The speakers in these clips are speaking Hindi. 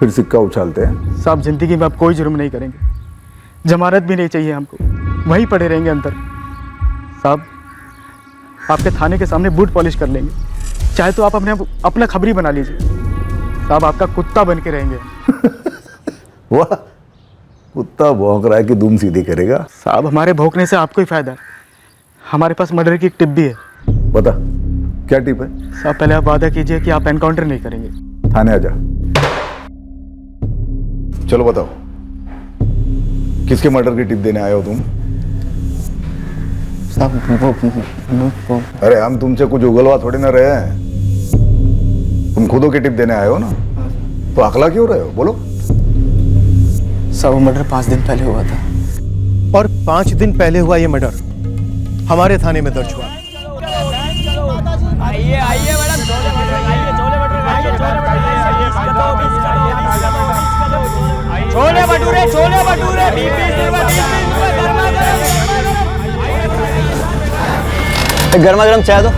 फिर सिक्का उछालते हैं। साहब जिंदगी में आप कोई जुर्म नहीं करेंगे, जमानत भी नहीं चाहिए हमको, वहीं पड़े रहेंगे अंदर। साहब आपके थाने के सामने बूट पॉलिश कर लेंगे, चाहे तो आप अपना खबरी बना लीजिए। साहब आपका कुत्ता बन के रहेंगे। वाह, कुत्ता भौंक रहा है कि दुम सीधी करेगा। साहब हमारे भौंकने से आपको ही फायदा है, हमारे पास मर्डर की एक टिप भी है। बता क्या टिप है? साहब पहले आप वादा कीजिए कि आप एनकाउंटर नहीं करेंगे। थाने आजा। चलो बताओ, किसके मर्डर की टिप देने आए हो तुम? साहब अरे हम तुमसे कुछ उगलवा थोड़ी ना रहे हैं, तुम खुदों की टिप देने आए हो ना, तो अकला क्यों रहे हो? बोलो। साहब मर्डर 5 दिन पहले हुआ था। और 5 दिन पहले हुआ ये मर्डर हमारे थाने में दर्ज हुआ। आइए आइए मैडम, छोले भटूरे, छोले भटूरे, 20 रुपए गर्मा गर्म चाय दो।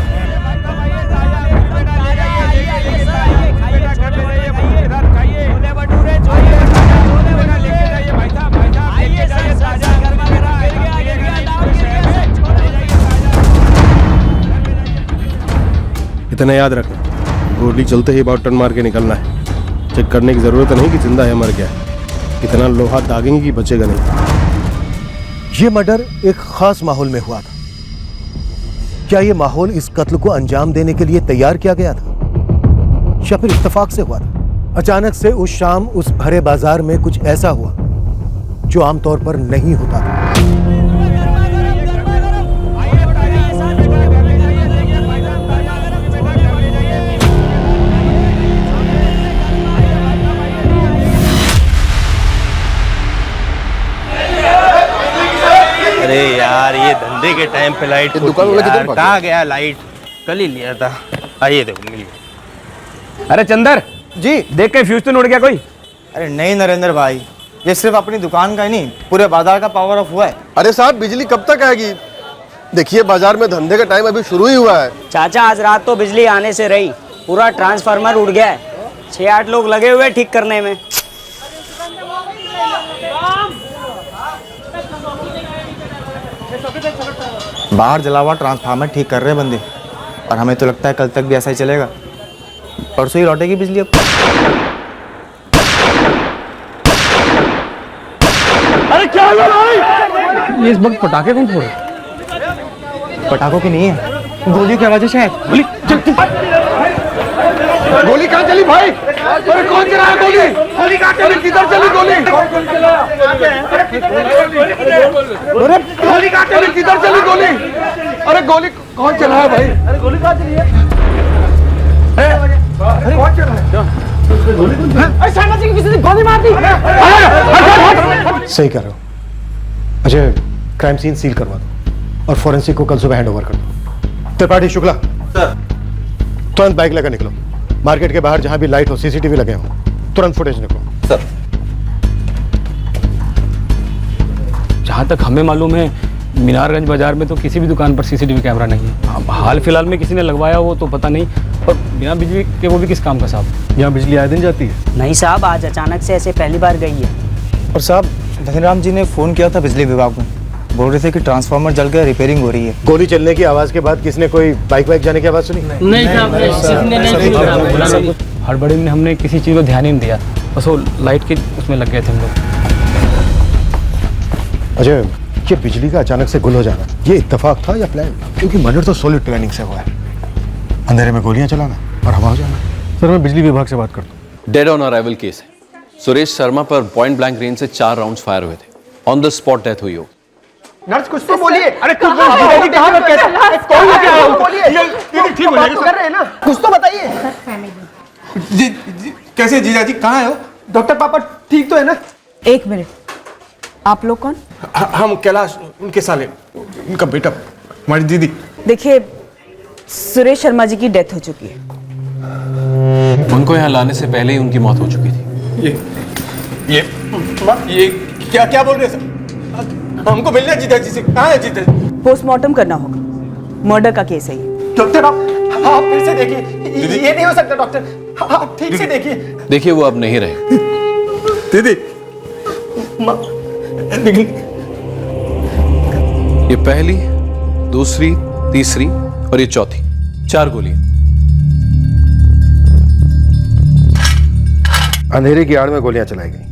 इतना याद रखना, गोली चलते ही बहुत टन मार के निकलना है। चेक करने की जरूरत नहीं कि जिंदा है मर गया है, इतना लोहा दागेंगे कि बचेगा नहीं। ये मर्डर एक खास माहौल में हुआ था। क्या ये माहौल इस कत्ल को अंजाम देने के लिए तैयार किया गया था या फिर इत्तेफाक से हुआ था? अचानक से उस शाम उस भरे बाजार में कुछ ऐसा हुआ जो आमतौर पर नहीं होता था। अरे यार ये धंधे के टाइम पे लाइट दुकान वाला किधर भाग कहाँ गया? लाइट कल ही लिया था। आइए देखो मिल गया। अरे चंदर जी देख के फ्यूज तो उड़ गया कोई? अरे नहीं नरेंद्र भाई, ये सिर्फ अपनी दुकान का ही नहीं, पूरे बाजार का पावर ऑफ हुआ है। अरे साहब बिजली कब तक आएगी? देखिए बाजार में धंधे का टाइम अभी शुरू ही हुआ है। चाचा आज रात तो बिजली आने से रही, पूरा ट्रांसफार्मर उड़ गया है, 6-8 लोग लगे हुए ठीक करने में। बाहर जला हुआ ट्रांसफार्मर ठीक कर रहे हैं बंदे, और हमें तो लगता है कल तक भी ऐसा ही चलेगा। परसों ही लौटेगी बिजली। अब अरे क्या हुआ भाई? ये इस वक्त पटाखे कौन फोड़ रहे? पटाखों की नहीं है, गोली की आवाज है शायद। गोली कहाँ चली भाई? अरे कौन चलाया गोली? अरे किधर चली गोली? अरे किधर चली गोली? अरे गोली कौन चलाया भाई? अरे गोली कहाँ चली है? अरे कौन चलाया? अरे शर्मा जी की किसी ने गोली मार दी। सही कर रहे हो अजय, क्राइम सीन सील करवा दो और फोरेंसिक को कल सुबह हैंडओवर कर दो। त्रिपाठी शुक्ला सर, तुरंत बाइक लेकर निकलो, मार्केट के बाहर जहां भी लाइट हो, सीसीटीवी लगे हो, तुरंत फुटेज निकलो। सर जहाँ तक हमें मालूम है मीनारगंज बाजार में तो किसी भी दुकान पर सीसीटीवी कैमरा नहीं है। अब हाल फिलहाल में किसी ने लगवाया हो तो पता नहीं, और बिना बिजली के वो भी किस काम का साहब? यहाँ बिजली आए दिन जाती है? नहीं साहब, आज अचानक से ऐसे पहली बार गई है। और साहब धनीराम जी ने फोन किया था बिजली विभाग में, बोल रहे थे कि ट्रांसफार्मर जल गया, रिपेयरिंग हो रही है। गोली चलने की आवाज के बाद किसने कोई बाइक वाइक जाने की आवाज सुनी? नहीं साहब, हड़बड़ी में हमने किसी चीज़ को ध्यान ही नहीं दिया, बस वो लाइट के उसमें लग गए थे हम लोग। अजय, ये बिजली का अचानक से गुल हो जाना, ये इत्तेफाक था या प्लान? क्योंकि मर्डर तो सॉलिड प्लानिंग से हुआ है। अंधेरे में गोलियां चलाना और हवा हो जाना। सर मैं बिजली विभाग से बात करता हूँ। डेड ऑन अराइवल केस है। सुरेश शर्मा पर पॉइंट ब्लैंक रेंज से 4 राउंड्स फायर हुए थे। ऑन द स्पॉट डेथ हुई हो। नर्स कुछ तो बोलिए। अरे कुछ तो बताइए। कैसे जीजा जी, कहाँ हो? डॉक्टर पापा ठीक तो है ना? 1 मिनट, आप लोग कौन? हम कैलाश, उनके साले, उनका बेटा, हमारी दीदी। देखिए सुरेश शर्मा जी की डेथ हो चुकी है। उनको यहाँ लाने से पहले ही उनकी मौत हो चुकी थी। ये क्या बोल रहे हैं सर? हमको मिलना जीजा जी से। कहाँ है जीजा जी? पोस्टमार्टम करना होगा, मर्डर का केस है ये। डॉक्टर आप फिर से देखिए, ये नहीं हो सकता डॉक्टर, आप ठीक से देखिए। देखिए वो अब नहीं रहे। दीदी ये पहली, दूसरी, तीसरी और ये चौथी, 4 गोलियां। अंधेरे की आड़ में गोलियां चलाई गई,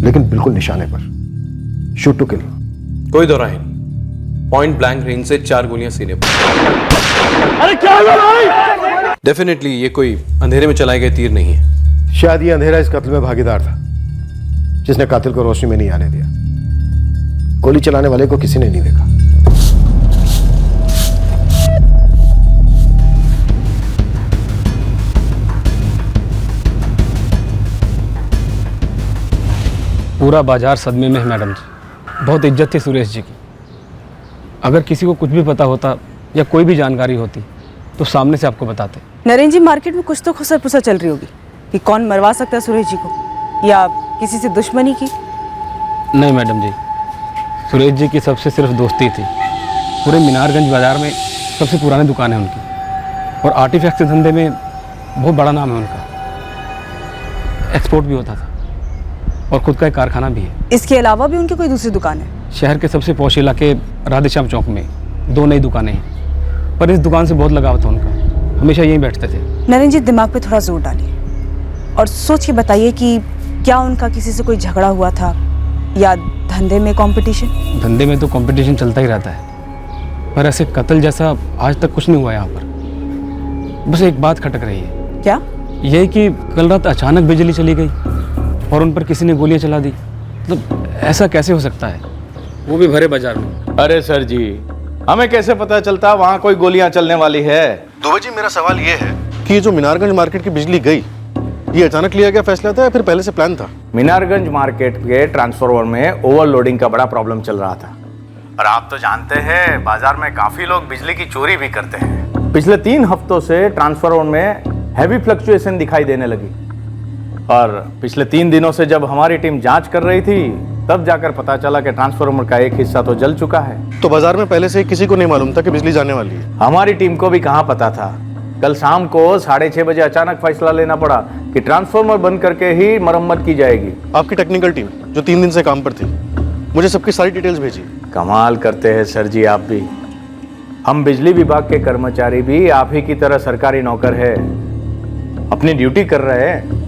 लेकिन बिल्कुल निशाने पर। Shoot to kill. कोई दो राय नहीं, पॉइंट ब्लैंक रेंज से 4 गोलियां सीने पर। अरे क्या हुआ भाई? डेफिनेटली ये कोई अंधेरे में चलाए गए तीर नहीं है। शायद ये अंधेरा इस कत्ल में भागीदार था, जिसने कातिल को रोशनी में नहीं आने दिया। गोली चलाने वाले को किसी ने नहीं देखा। पूरा बाजार सदमे में है मैडम जी। बहुत इज्जत थी सुरेश जी की। अगर किसी को कुछ भी पता होता या कोई भी जानकारी होती तो सामने से आपको बताते। नरेंद्र जी, मार्केट में कुछ तो खुसर पुसर चल रही होगी कि कौन मरवा सकता है सुरेश जी को, या किसी से दुश्मनी की। नहीं मैडम जी, सुरेश जी की सबसे सिर्फ दोस्ती थी। पूरे मीनारगंज बाज़ार में सबसे पुरानी दुकान है उनकी, और आर्टिफैक्ट के धंधे में बहुत बड़ा नाम है उनका। एक्सपोर्ट भी होता था और खुद का एक कारखाना भी है। इसके अलावा भी उनकी कोई दूसरी दुकान है? शहर के सबसे पौष इलाके राधेश्याम चौक में 2 नई दुकानें हैं, पर इस दुकान से बहुत लगाव था उनका। हमेशा यहीं बैठते थे। नरेंद्र जी, दिमाग पे थोड़ा जोर डालिए और सोच के बताइए कि क्या उनका किसी से कोई झगड़ा हुआ था या धंधे में कंपटीशन? धंधे में तो कंपटीशन चलता ही रहता है, पर ऐसे कत्ल जैसा आज तक कुछ नहीं हुआ यहाँ पर। बस एक बात खटक रही है। क्या? यही कि कल रात अचानक बिजली चली गई और उन पर किसी ने गोलियां चला दी। मतलब ऐसा कैसे हो सकता है, वो भी भरे बाजार में? अरे सर जी, हमें कैसे पता चलता वहाँ कोई गोलियां चलने वाली है? दुबे जी, मेरा सवाल ये है कि ये जो मीनारगंज मार्केट की बिजली गई, ये अचानक लिया गया फैसला था या फिर पहले से प्लान था? मीनारगंज मार्केट के ट्रांसफार्मर में ओवरलोडिंग का बड़ा प्रॉब्लम चल रहा था, और आप तो जानते हैं बाजार में काफी लोग बिजली की चोरी भी करते हैं। पिछले 3 हफ्तों से ट्रांसफार्मर में हैवी फ्लक्चुएशन दिखाई देने लगी, और पिछले 3 दिनों से जब हमारी टीम जांच कर रही थी तब जाकर पता चला कि ट्रांसफार्मर का एक हिस्सा तो जल चुका है। तो बाजार में पहले से किसी को नहीं मालूम था कि बिजली जाने वाली है? हमारी टीम को भी कहाँ पता था। कल शाम को 6:30 बजे अचानक फैसला लेना पड़ा कि ट्रांसफार्मर बंद करके ही मरम्मत की जाएगी। आपकी टेक्निकल टीम जो 3 दिन से काम पर थी, मुझे सबकी सारी डिटेल्स भेजी। कमाल करते हैं सर जी आप भी। हम बिजली विभाग के कर्मचारी भी आप ही की तरह सरकारी नौकर है, अपनी ड्यूटी कर रहे हैं,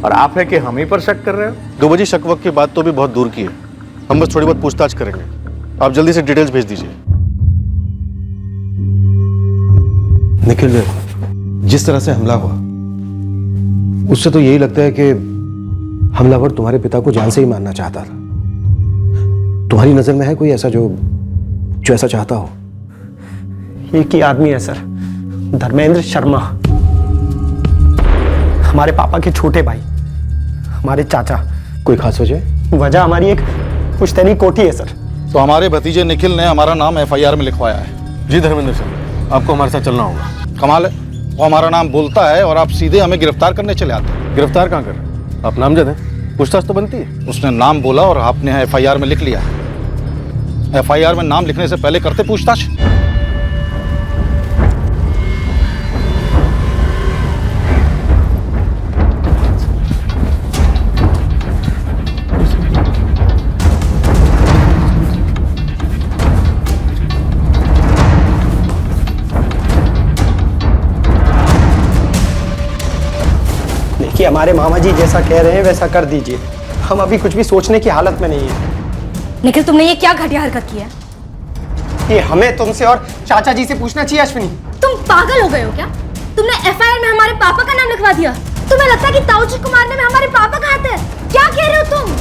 और आप है कि हम ही पर शक कर रहे हो? दुबे जी, शक वक्त की बात तो भी बहुत दूर की है। हम बस थोड़ी बहुत पूछताछ करेंगे। आप जल्दी से डिटेल्स भेज दीजिए। निखिल, जिस तरह से हमला हुआ उससे तो यही लगता है कि हमलावर तुम्हारे पिता को जान से ही मारना चाहता था। तुम्हारी नजर में है कोई ऐसा जो ऐसा चाहता हो? एक ही आदमी है सर, धर्मेंद्र शर्मा, हमारे पापा के छोटे भाई, हमारे चाचा। कोई खास वजह? वजह हमारी एक पुश्तैनी कोठी है सर। तो हमारे भतीजे निखिल ने हमारा नाम FIR में लिखवाया है। जी धर्मेंद्र सर, आपको हमारे साथ चलना होगा। कमाल है, वो हमारा नाम बोलता है और आप सीधे हमें गिरफ्तार करने चले आते हैं। गिरफ्तार कहाँ कर? आप नामजद हैं, पूछताछ तो बनती है। उसने नाम बोला और आपने FIR में लिख लिया। FIR में नाम लिखने से पहले करते पूछताछ? देखिए, हमारे मामा जी जैसा कह रहे हैं वैसा कर दीजिए। हम अभी कुछ भी सोचने की हालत में नहीं है। निखिल, तुमने ये क्या घटिया हरकत की है? ये हमें तुमसे और चाचा जी से पूछना चाहिए। अश्विनी, तुम पागल हो गए हो क्या? तुमने FIR में हमारे पापा का नाम लिखवा दिया। तुम्हें लगता है कि ताऊ जी को मारने में हमारे पापा का हाथ है? क्या कह रहे हो तुम?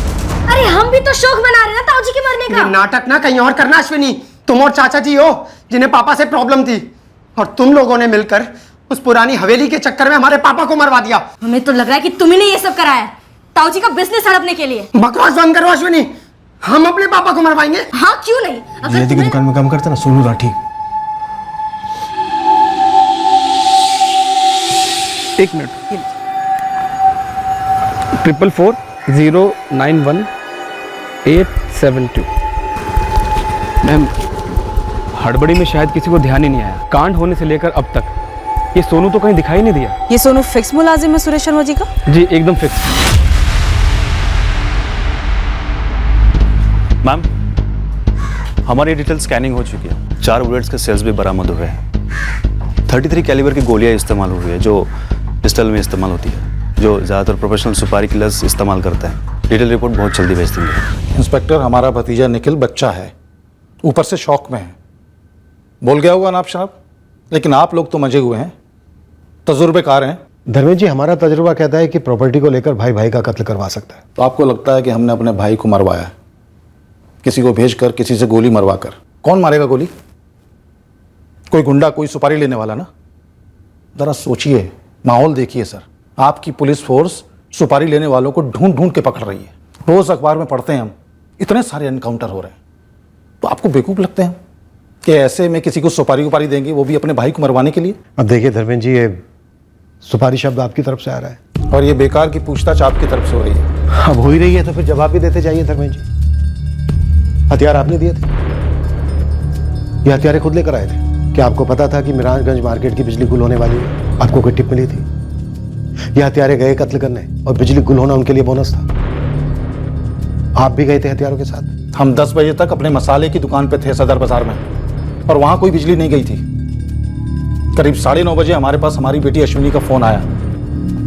अरे हम भी तो शौक मना रहे हैं ना ताऊ जी के मरने का। ये नाटक ना कहीं और करना अश्विनी। तुम और चाचा जी हो जिन्हें पापा से प्रॉब्लम थी, और तुम लोगों ने मिलकर उस पुरानी हवेली के चक्कर में हमारे पापा को मरवा दिया। हमें तो लग रहा है कि तुम्ही ने ये सब कराया है ताऊ जी का बिजनेस हड़पने के लिए। बकवास बंद करो अश्विनी, हम अपने पापा को मरवाएंगे। हाँ, क्यों नहीं? अगर की दुकान में काम करता ना सोनू राठी। एक मिनट। 444091872। मैम, हड़बड़ी में शायद किसी को ध्यान ही नहीं आया। कांड होने से लेकर अब तक ये सोनू तो कहीं दिखाई नहीं दिया। ये सोनू फिक्स मुलाजिम है सुरेश शर्मा जी का? जी एकदम फिक्स। मैम, हमारी डिटेल स्कैनिंग हो चुकी है। 4 बुलेट्स के सेल्स भी बरामद हुए हैं। 33 कैलिबर की गोलियां इस्तेमाल हुई है जो पिस्टल में इस्तेमाल होती है, जो ज़्यादातर प्रोफेशनल सुपारी किलर्स इस्तेमाल करते हैं। डिटेल रिपोर्ट बहुत जल्दी भेज देंगे। इंस्पेक्टर, हमारा भतीजा निखिल बच्चा है, ऊपर से शौक में है, बोल गया होगा ना आप साहब, लेकिन आप लोग तो मजे हुए हैं, तजुर्बेकार हैं। धर्मेंद्र जी, हमारा तजुर्बा कहता है कि प्रॉपर्टी को लेकर भाई भाई का कत्ल करवा सकता है। तो आपको लगता है कि हमने अपने भाई को मरवाया है, किसी को भेजकर, किसी से गोली मरवा कर? कौन मारेगा गोली? कोई गुंडा, कोई सुपारी लेने वाला ना। जरा सोचिए, माहौल देखिए सर, आपकी पुलिस फोर्स सुपारी लेने वालों को ढूंढ ढूंढ के पकड़ रही है। रोज अखबार में पढ़ते हैं हम, इतने सारे एनकाउंटर हो रहे हैं, तो आपको बेवकूफ लगते हैं कि ऐसे में किसी को सुपारी उपारी देंगे, वो भी अपने भाई को मरवाने के लिए? अब देखिए धर्मेंद्र जी, ये सुपारी शब्द आपकी तरफ से आ रहा है और ये बेकार की पूछताछ आपकी तरफ से हो रही है। अब हो ही रही है तो फिर जवाब भी देते जाइए धर्मेंद्र जी। हथियार आपने दिए थे, ये हथियारें खुद लेकर आए थे। क्या आपको पता था कि मिराजगंज मार्केट की बिजली गुल होने वाली है? आपको कोई टिप मिली थी? ये हथियारे गए कत्ल करने और बिजली गुल होना उनके लिए बोनस था। आप भी गए थे हथियारों के साथ? हम 10 बजे तक अपने मसाले की दुकान पे थे सदर बाजार में, और वहां कोई बिजली नहीं गई थी। करीब 9:30 बजे हमारे पास हमारी बेटी अश्विनी का फोन आया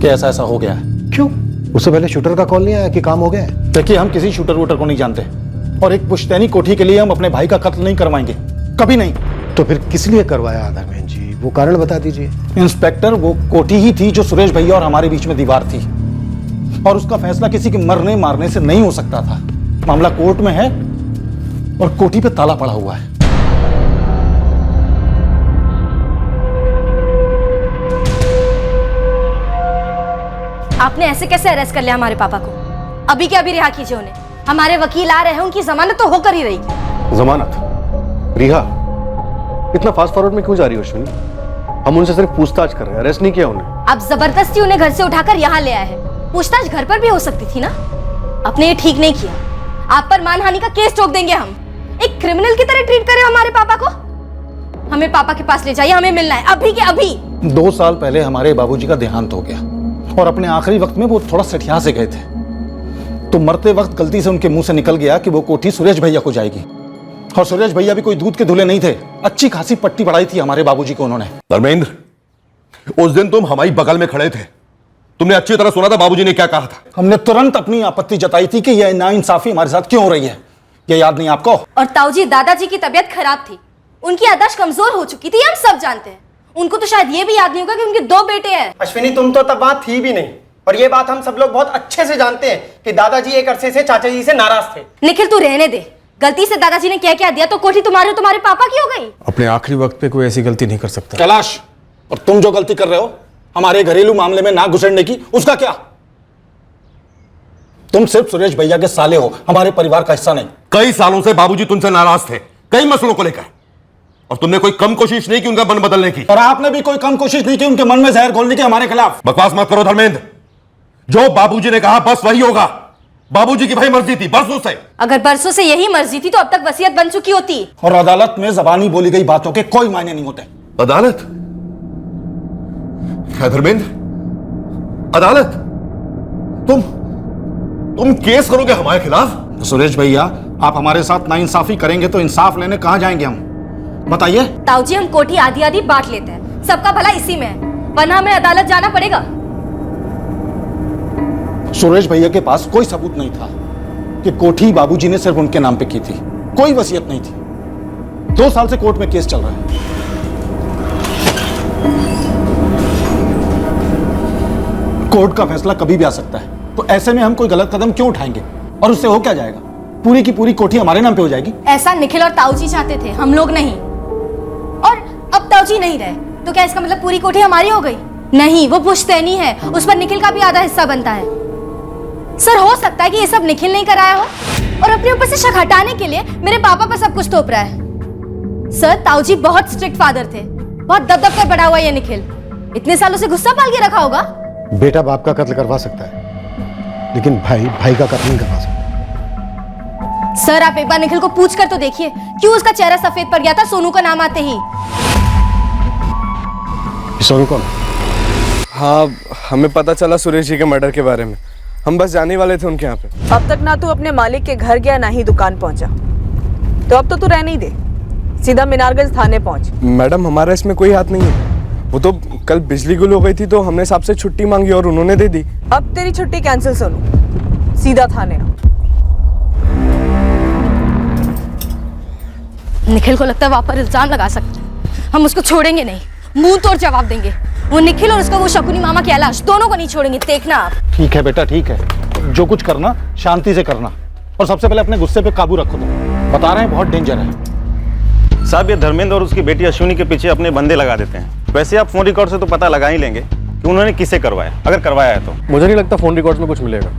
कि ऐसा ऐसा हो गया है। क्यों? उससे पहले शूटर का कॉल नहीं आया कि काम हो गया है? देखिए, हम किसी शूटर वूटर को नहीं जानते, और एक पुश्तैनी कोठी के लिए हम अपने भाई का कत्ल नहीं करवाएंगे, कभी नहीं। तो फिर किस लिए करवाया धर्मेंद्र जी, वो कारण बता दीजिए। इंस्पेक्टर, वो कोठी ही थी जो सुरेश भैया और हमारे बीच में दीवार थी, और उसका फैसला किसी के मरने मारने से नहीं हो सकता था। मामला कोर्ट में है और कोठी पे ताला पड़ा हुआ है। आपने ऐसे कैसे अरेस्ट कर लिया हमारे पापा को? अभी के अभी रिहा कीजिए उन्हें। हमारे वकील आ रहे हैं, उनकी जमानत तो होकर ही रहेगी। जमानत? रिहा? इतना फास्ट फॉरवर्ड में क्यों जा रही हो अश्विनी? हम उनसे सिर्फ पूछताछ कर रहे हैं, अरेस्ट नहीं किया उन्हें। आप जबरदस्ती उन्हें घर से उठाकर यहाँ ले आए हैं। पूछताछ घर पर भी हो सकती थी ना। आपने ये ठीक नहीं किया। आप पर मानहानि का केस ठोक देंगे हम। एक क्रिमिनल की तरह ट्रीट करें हमारे पापा को। हमें पापा के पास ले जाइए, हमें मिलना है अभी के अभी। 2 साल पहले हमारे बाबूजी का देहांत हो गया, और अपने आखिरी वक्त में वो थोड़ा सठिया से गए थे, तो मरते वक्त गलती से उनके मुंह से निकल गया कि वो कोठी सुरेश भैया को जाएगी। और सुरेश भैया भी कोई दूध के धुले नहीं थे, अच्छी खासी पट्टी पढ़ाई थी हमारे बाबूजी को उन्होंने। धर्मेंद्र, उस दिन तुम हमारी बगल में खड़े थे, तुमने अच्छी तरह सुना था बाबूजी ने क्या कहा था। हमने तुरंत अपनी आपत्ति जताई थी कि यह नाइंसाफी हमारे साथ क्यों हो रही है। यह याद नहीं आपको? और ताऊजी, दादाजी की तबीयत खराब थी, उनकी याददाश्त कमजोर हो चुकी थी, हम सब जानते हैं। उनको तो शायद ये भी याद नहीं होगा कि उनके 2 बेटे हैं। अश्विनी, तुम तो तब वहां थी भी नहीं, और ये बात हम सब लोग बहुत अच्छे से जानते हैं कि दादाजी एक अरसे से चाचा जी से नाराज थे। निखिल, तू रहने दे। गलती से दादाजी ने क्या क्या दिया तो कोठी तुम्हारे पापा की हो गई। अपने आखिरी वक्त पे कोई ऐसी गलती नहीं कर सकता। कैलाश, और तुम जो गलती कर रहे हो हमारे घरेलू मामले में नाक घुसेड़ने की, उसका क्या? तुम सिर्फ सुरेश भैया के साले हो, हमारे परिवार का हिस्सा नहीं। कई सालों से बाबूजी तुमसे नाराज थे, कई मसलों को लेकर, और तुमने कोई कम कोशिश नहीं की उनका मन बदलने की। और आपने भी कोई कम कोशिश नहीं की उनके मन में जहर घोलने की हमारे खिलाफ। बकवास मत करो धर्मेंद्र, जो बाबूजी ने कहा बस वही होगा। बाबूजी की भाई मर्जी थी बरसों से। अगर बरसों से यही मर्जी थी तो अब तक वसीयत बन चुकी होती। और अदालत में जबानी बोली गई बातों के कोई मायने नहीं होते। अदालत? क्या धर्मेंद्र, अदालत? तुम केस करोगे हमारे खिलाफ? सुरेश भैया, आप हमारे साथ नाइंसाफी करेंगे तो इंसाफ लेने कहां जाएंगे हम, बताइए? ताऊजी, हम कोठी आधी आधी बांट लेते हैं, सबका भला इसी में है, वरना हमें अदालत जाना पड़ेगा। सुरेश भैया के पास कोई सबूत नहीं था कि कोठी बाबूजी ने सिर्फ उनके नाम पे की थी, कोई वसीयत नहीं थी। 2 साल से कोर्ट में केस चल रहा है। कोर्ट का फैसला कभी भी आ सकता है, तो ऐसे में हम कोई गलत कदम क्यों उठाएंगे? और उससे हो क्या जाएगा? पूरी की पूरी कोठी हमारे नाम पे हो जाएगी। ऐसा निखिल और ताऊजी चाहते थे, हम लोग नहीं। और अब ताऊजी नहीं रहे तो क्या इसका मतलब पूरी कोठी हमारी हो गई? नहीं, वो पुश्तैनी है, उस पर निखिल का भी आधा हिस्सा बनता है। सर, हो सकता है कि ये सब निखिल नहीं कराया हो और अपने ऊपर से शक हटाने के लिए मेरे पापा पर सब कुछ थोप रहा है। सर, ताऊजी बहुत स्ट्रिक्ट फादर थे, बहुत दब कर बड़ा हुआ ये निखिल। इतने सालों से गुस्सा पाल के रखा होगा। बेटा बाप का कत्ल करवा सकता है, लेकिन भाई भाई का कत्ल नहीं करवा सकता। सर, आप एक बार निखिल को पूछ कर तो देखिए, क्यों उसका चेहरा सफेद पड़ गया था सोनू का नाम आते ही। सोनू कौन? हाँ, हमें पता चला सुरेश जी के मर्डर के बारे में। हम बस जाने वाले थे उनके यहाँ पे। अब तक ना तू अपने मालिक के घर गया ना ही दुकान पहुंचा, तो अब तो तू रहने ही दे, सीधा मीनारगंज थाने पहुंच। मैडम हमारा इसमें कोई हाथ नहीं है। वो तो कल बिजली गुल हो गई थी तो हमने साहब से छुट्टी मांगी और उन्होंने दे दी। अब तेरी छुट्टी कैंसिल सोनू, सीधा थाने आ। निखिल को लगता है वहाँ पर इल्जाम लगा सकते हैं, हम उसको छोड़ेंगे नहीं, मुंह तोड़ जवाब देंगे। वो निखिल और उसका वो शकुनी मामा कैलाश दोनों को नहीं छोड़ेंगे, देखना आप। ठीक है बेटा, ठीक है, जो कुछ करना शांति से करना, और सबसे पहले अपने गुस्से पे काबू रखो। तुम बता रहे हैं बहुत डेंजर है। साहब ये धर्मेंद्र और उसकी बेटी अश्विनी के पीछे अपने बंदे लगा देते हैं। वैसे आप फोन रिकॉर्ड से तो पता लगा ही लेंगे कि उन्होंने किसे करवाया, अगर करवाया है तो। मुझे नहीं लगता फोन रिकॉर्ड्स में कुछ मिलेगा।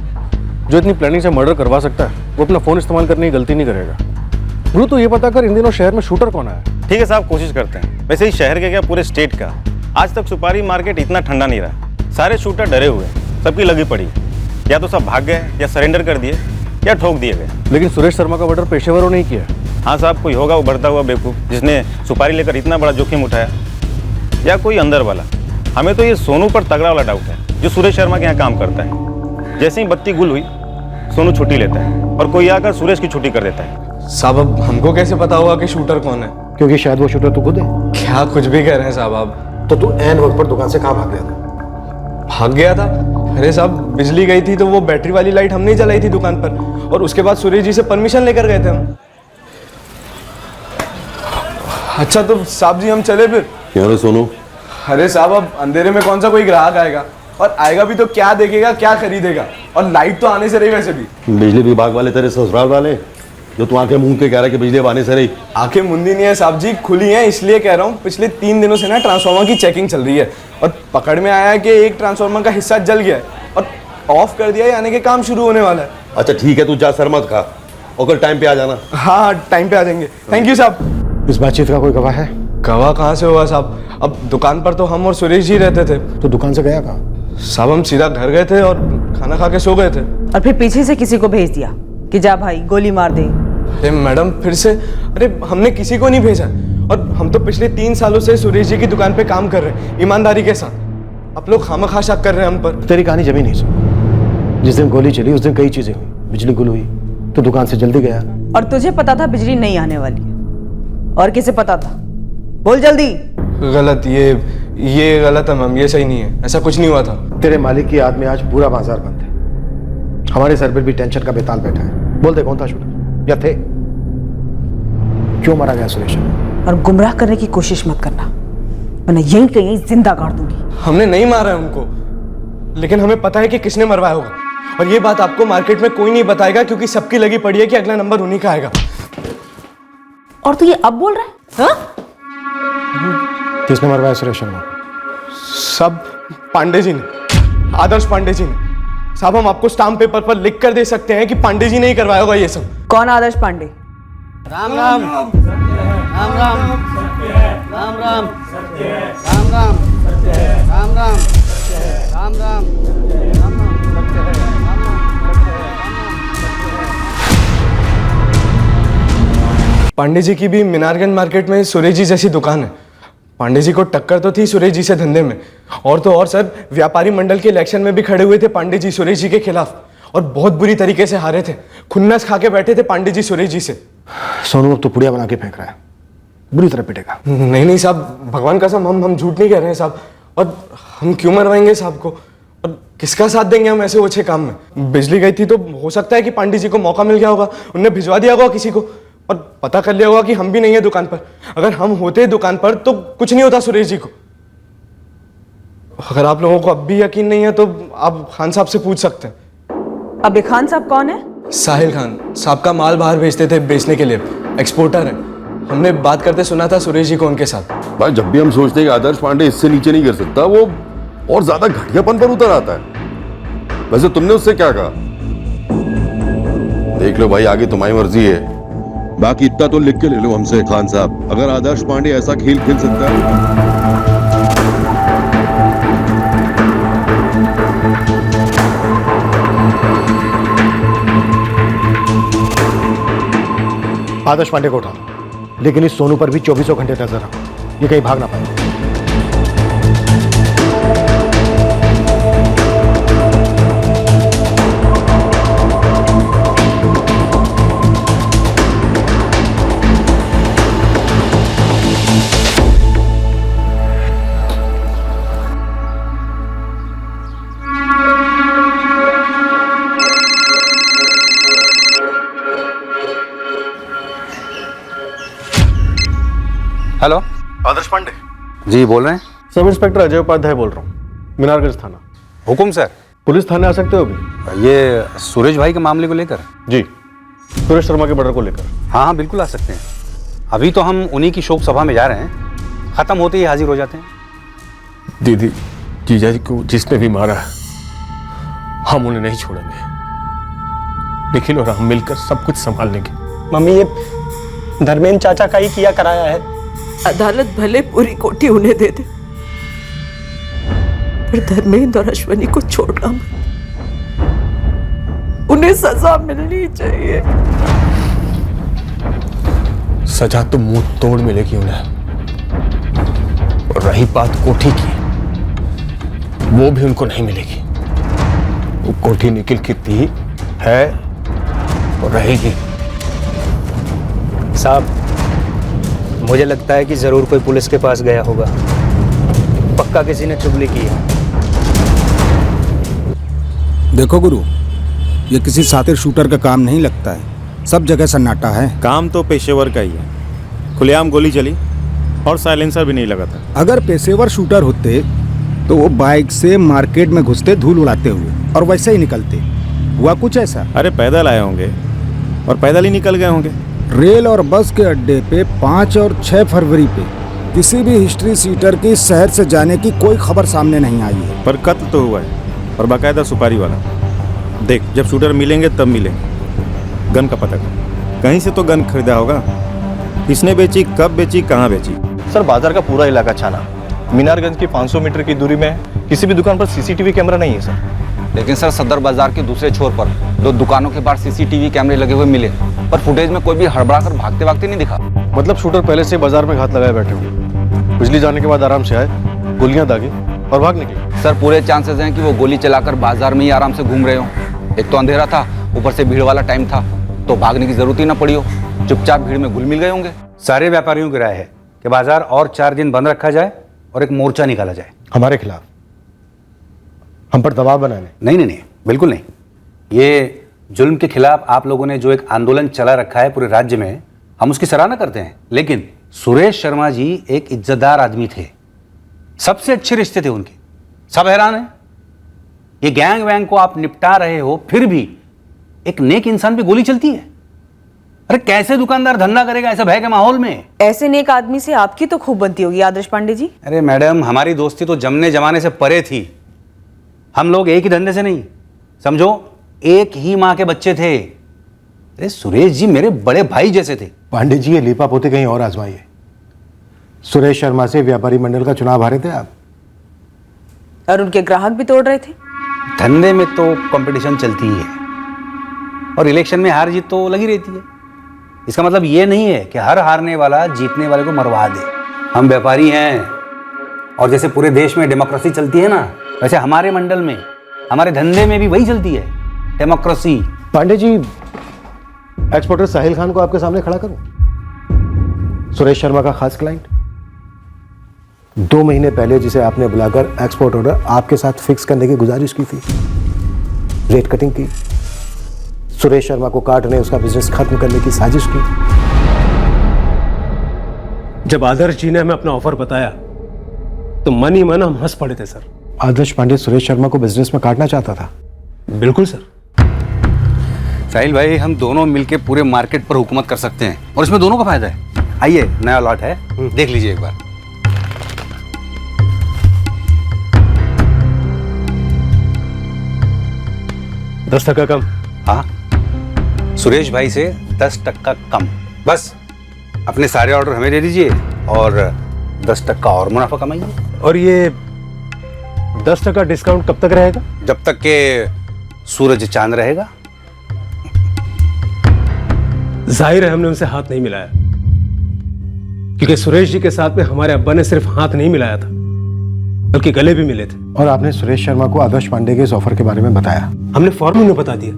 जो इतनी प्लानिंग से मर्डर करवा सकता है वो अपना फोन इस्तेमाल करने की गलती नहीं करेगा। गुरु तो ये पता कर इन दिनों शहर में शूटर कौन है। ठीक है साहब, कोशिश करते हैं। वैसे ही शहर के क्या पूरे स्टेट का आज तक सुपारी मार्केट इतना ठंडा नहीं रहा। सारे शूटर डरे हुए, सबकी लगी पड़ी, या तो सब भाग गए या सरेंडर कर दिए या ठोक दिए गए। लेकिन सुरेश शर्मा का मर्डर पेशेवरों ने ही किया। हाँ साहब, कोई होगा वो बढ़ता हुआ बेवकूफ़ जिसने सुपारी लेकर इतना बड़ा जोखिम उठाया, या कोई अंदर वाला। हमें तो ये सोनू पर तगड़ा वाला डाउट है, जो सुरेश शर्मा के यहाँ काम करता है। जैसे ही बत्ती गुल हुई सोनू छुट्टी लेता है और कोई आकर सुरेश की छुट्टी कर देता है। साहब अब हमको कैसे पता होगा कि शूटर कौन है? क्योंकि शायद वो शूटर तू खुद है। क्या कुछ भी कह रहे हैं साहब आप? तो तू ऐन वक्त पर दुकान से कहाँ भाग गया था? भाग गया था? अरे साहब बिजली गई थी तो वो बैटरी वाली लाइट हमने जलाई थी दुकान पर, और उसके बाद सुरेश जी से परमिशन लेकर गए थे हम। अच्छा तो साहब जी हम चले फिर? क्यों रे सोनू? अरे साहब अब अंधेरे में कौन सा कोई ग्राहक आएगा, और आएगा भी तो क्या देखेगा, क्या खरीदेगा, और लाइट तो आने से रही वैसे भी। बिजली विभाग वाले तेरे ससुराल वाले जो तू आंखें मूंद के कह रहा है कि बिजली आने से रही। आंखें मुंदी नहीं है साहब जी, खुली हैं, इसलिए कह रहा हूँ। पिछले 3 दिनों से ना ट्रांसफार्मर की चेकिंग चल रही है, और पकड़ में आया है कि एक ट्रांसफार्मर का हिस्सा जल गया है और ऑफ कर दिया है, यानी कि काम शुरू होने वाला है। अच्छा ठीक है, तू जा सर मत खा, और कल टाइम पे आ जाना। हाँ टाइम पे आ जाएंगे। थैंक यू साहब। इस बातचीत का कोई गवाह है? गवाह कहाँ से होगा साहब, अब दुकान पर तो हम और सुरेश जी रहते थे। तो दुकान से गया कहाँ? साहब हम सीधा घर गए थे और खाना खा के सो गए थे। और फिर पीछे से किसी को भेज दिया कि जा भाई गोली मार दे। अरे मैडम फिर से? अरे हमने किसी को नहीं भेजा, और हम तो पिछले 3 सालों से सुरेश जी की दुकान पे काम कर रहे हैं ईमानदारी के साथ। आप लोग खामखा शक कर रहे हैं हम पर। तेरी कहानी जमी नहीं सुन। जिस दिन गोली चली उस दिन कई चीजें हुई। बिजली गुल हुई तो दुकान से जल्दी गया। और तुझे पता था बिजली नहीं आने वाली है, और किसे पता था? बोल जल्दी। गलत, ये गलत है मैम, ये सही नहीं है, ऐसा कुछ नहीं हुआ था। तेरे मालिक की याद में आज पूरा बाजार बंद है। हमारे सर पर भी टेंशन का बेताल बैठा है। बोल दे कौन था शूटर, या थे? क्यों मारा गया सुरेश? और गुमराह करने की कोशिश मत करना, वरना यहीं कहीं जिंदा गाड़ दूंगी। हमने नहीं मारा है उनको, लेकिन हमें पता है कि किसने मरवाया होगा, और ये बात आपको मार्केट में कोई नहीं बताएगा, क्योंकि सबकी लगी पड़ी है कि अगला नंबर उन्हीं का आएगा। और तू ये अब बोल रहा है? हाँ? किसने मरवाया सुरेश शर्मा? सब पांडे जी ने, आदर्श पांडे जी ने। साहब हम आपको स्टाम्प पेपर पर लिख कर दे सकते हैं कि पांडे जी ने ही करवाया होगा ये सब। कौन आदर्श पांडे? राम राम राम राम राम राम राम राम राम राम राम राम। पांडे जी की भी मीनारगंज मार्केट में सुरेश जी जैसी दुकान है। पांडे जी को टक्कर तो थी सुरेश जी से धंधे में, और तो और सर व्यापारी मंडल के इलेक्शन में भी खड़े हुए थे पांडे जी सुरेश जी के खिलाफ, और बहुत बुरी तरीके से हारे थे। खुन्नस खा के बैठे थे पांडे जी सुरेश जी से। सोनू अब तो पुड़िया बना के फेंक रहा है, बुरी तरह पिटेगा। नहीं साहब, भगवान कसम हम झूठ नहीं कह रहे हैं साहब, और हम क्यों मरवाएंगे साहब को, और किसका साथ देंगे हम ऐसे ओछे काम में? बिजली गई थी तो हो सकता है कि पांडे जी को मौका मिल गया होगा, उनने भिजवा दिया होगा किसी को, और पता कर लिया होगा कि हम भी नहीं है दुकान पर। अगर हम होते दुकान पर तो कुछ नहीं होता सुरेश जी को। अगर आप लोगों को अब भी यकीन नहीं है तो आप खान साहब से पूछ सकते हैं। अब खान साहब कौन है? साहिल खान साहब का माल बाहर भेजते थे बेचने के लिए, एक्सपोर्टर है। हमने बात करते सुना था सुरेश जी को उनके साथ। भाई जब भी हम सोचते हैं कि आदर्श पांडे इससे नीचे नहीं कर सकता, वो और ज्यादा घटियापन पर उतर आता है। वैसे तुमने उससे क्या कहा? देख लो भाई, आगे तुम्हारी मर्जी है, बाकी इतना तो लिख के ले लो हमसे खान साहब, अगर आदर्श पांडे ऐसा खेल खेल सकता है। आदर्श पांडे को उठा, लेकिन इस सोनू पर भी 24 घंटे नजर रखो, ये कहीं भाग ना पाए। हेलो, आदर्श पांडे जी बोल रहे हैं? सब इंस्पेक्टर अजय उपाध्याय बोल रहा हूँ, मीनारगंज थाना। हुकुम सर। पुलिस थाने आ सकते हो अभी? ये सुरेश भाई के मामले को लेकर? जी, सुरेश शर्मा के मर्डर को लेकर। हाँ हाँ बिल्कुल आ सकते हैं। अभी तो हम उन्हीं की शोक सभा में जा रहे हैं, खत्म होते ही हाजिर हो जाते हैं। दीदी, जीजा जी को जिसने भी मारा है, हम उन्हें नहीं छोड़ेंगे। निखिल और हम मिलकर सब कुछ संभाल लेंगे। मम्मी, ये धर्मेंद्र चाचा का ही किया कराया है। अदालत भले पूरी कोठी उन्हें दे दे, पर धर्मेंद्र और अश्वनी को छोड़ना मत। उन्हें सजा मिलनी चाहिए। सजा तो मुंह तोड़ मिलेगी उन्हें। और रही बात कोठी की, वो भी उनको नहीं मिलेगी। वो कोठी निखिल की थी, है और रहेगी। साहब, मुझे लगता है कि जरूर कोई पुलिस के पास गया होगा। पक्का किसी ने चुगली की है। देखो गुरु, ये किसी सातिर शूटर का काम नहीं लगता है। सब जगह सन्नाटा है। काम तो पेशेवर का ही है। खुलेआम गोली चली और साइलेंसर भी नहीं लगा था। अगर पेशेवर शूटर होते तो वो बाइक से मार्केट में घुसते धूल उड़ाते हुए और वैसे ही निकलते। हुआ कुछ ऐसा? अरे पैदल आए होंगे और पैदल ही निकल गए होंगे। रेल और बस के अड्डे पे 5 और 6 फरवरी पे किसी भी हिस्ट्री सीटर की शहर से जाने की कोई खबर सामने नहीं आई है। पर कत्ल तो हुआ है, और बाकायदा सुपारी वाला। देख, जब शूटर मिलेंगे तब मिलेंगे। गन का पता कर, कहीं से तो गन खरीदा होगा। किसने बेची, कब बेची, कहाँ बेची? सर, बाजार का पूरा इलाका छाना। मीनारगंज की 500 मीटर की दूरी में किसी भी दुकान पर सीसीटीवी कैमरा नहीं है सर। लेकिन सर, सदर बाजार के दूसरे छोर पर 2 दुकानों के बाहर सीसीटीवी कैमरे लगे हुए मिले, पर फुटेज में कोई भी हड़बड़ा कर भागते भागते नहीं दिखा। मतलब शूटर पहले से बाजार में घात लगाए बैठे हुए, बिजली जाने के बाद आराम से आए, गोलियां दागी और भाग निकले। सर, पूरे चांसेस हैं कि वो गोली चलाकर बाजार में ही आराम से घूम रहे हो। एक तो अंधेरा था, ऊपर से भीड़ वाला टाइम था, तो भागने की जरूरत ही ना पड़ी हो। चुपचाप भीड़ में घुल मिल गए होंगे। सारे व्यापारियों की राय है कि बाजार और 4 दिन बंद रखा जाए और एक मोर्चा निकाला जाए। हमारे खिलाफ? हम पर दबाव बनाने? नहीं नहीं नहीं, बिल्कुल नहीं। ये जुल्म के खिलाफ आप लोगों ने जो एक आंदोलन चला रखा है पूरे राज्य में, हम उसकी सराहना करते हैं। लेकिन सुरेश शर्मा जी एक इज्जतदार आदमी थे, सबसे अच्छे रिश्ते थे उनके। सब हैरान हैं। ये गैंग वैंग को आप निपटा रहे हो, फिर भी एक नेक इंसान पे गोली चलती है। अरे कैसे दुकानदार धंधा करेगा ऐसा भय के माहौल में? ऐसे नेक आदमी से आपकी तो खूब बनती होगी आदर्श पांडे जी। अरे मैडम, हमारी दोस्ती तो जमने जमाने से परे थी। हम लोग एक ही धंधे से नहीं, समझो एक ही माँ के बच्चे थे। अरे सुरेश जी मेरे बड़े भाई जैसे थे। पांडे जी, ये लीपा पोते कहीं और आजमाइए। सुरेश शर्मा से व्यापारी मंडल का चुनाव हारे थे आप, और उनके ग्राहक भी तोड़ रहे थे। धंधे में तो कंपटीशन चलती ही है, और इलेक्शन में हार जीत तो लगी रहती है। इसका मतलब ये नहीं है कि हर हारने वाला जीतने वाले को मरवा दे। हम व्यापारी हैं, और जैसे पूरे देश में डेमोक्रेसी चलती है ना, वैसे हमारे मंडल में, हमारे धंधे में भी वही चलती है, डेमोक्रेसी। पांडे जी, एक्सपोर्टर साहिल खान को आपके सामने खड़ा करूं? सुरेश शर्मा का खास क्लाइंट। 2 महीने पहले जिसे आपने बुलाकर एक्सपोर्ट ऑर्डर आपके साथ फिक्स करने की गुजारिश की थी, रेट कटिंग की, सुरेश शर्मा को काटने, उसका बिजनेस खत्म करने की साजिश की। जब आदर्श जी ने हमें अपना ऑफर बताया तो मन ही मन हम हंस पड़े थे सर। आदर्श पांडे सुरेश शर्मा को बिजनेस में काटना चाहता था? बिल्कुल सर। साहिल भाई, हम दोनों मिलकर पूरे मार्केट पर हुकूमत कर सकते हैं, और इसमें दोनों का फायदा है। आइए, नया लॉट है, देख लीजिए एक बार। दस टका कम। हाँ, सुरेश भाई से 10% कम। बस अपने सारे ऑर्डर हमें दे दीजिए और 10% और मुनाफा कमाइए। और ये 10% डिस्काउंट कब तक रहेगा? जब तक के सूरज चांद रहेगा। जाहिर है हमने उनसे हाथ नहीं मिलाया, क्योंकि सुरेश जी के साथ में हमारे अब्बा ने सिर्फ हाथ नहीं मिलाया था, बल्कि गले भी मिले थे। और आपने सुरेश शर्मा को आदर्श पांडे के इस ऑफर के बारे में बताया? हमने फौरन उन्हें बता दिया।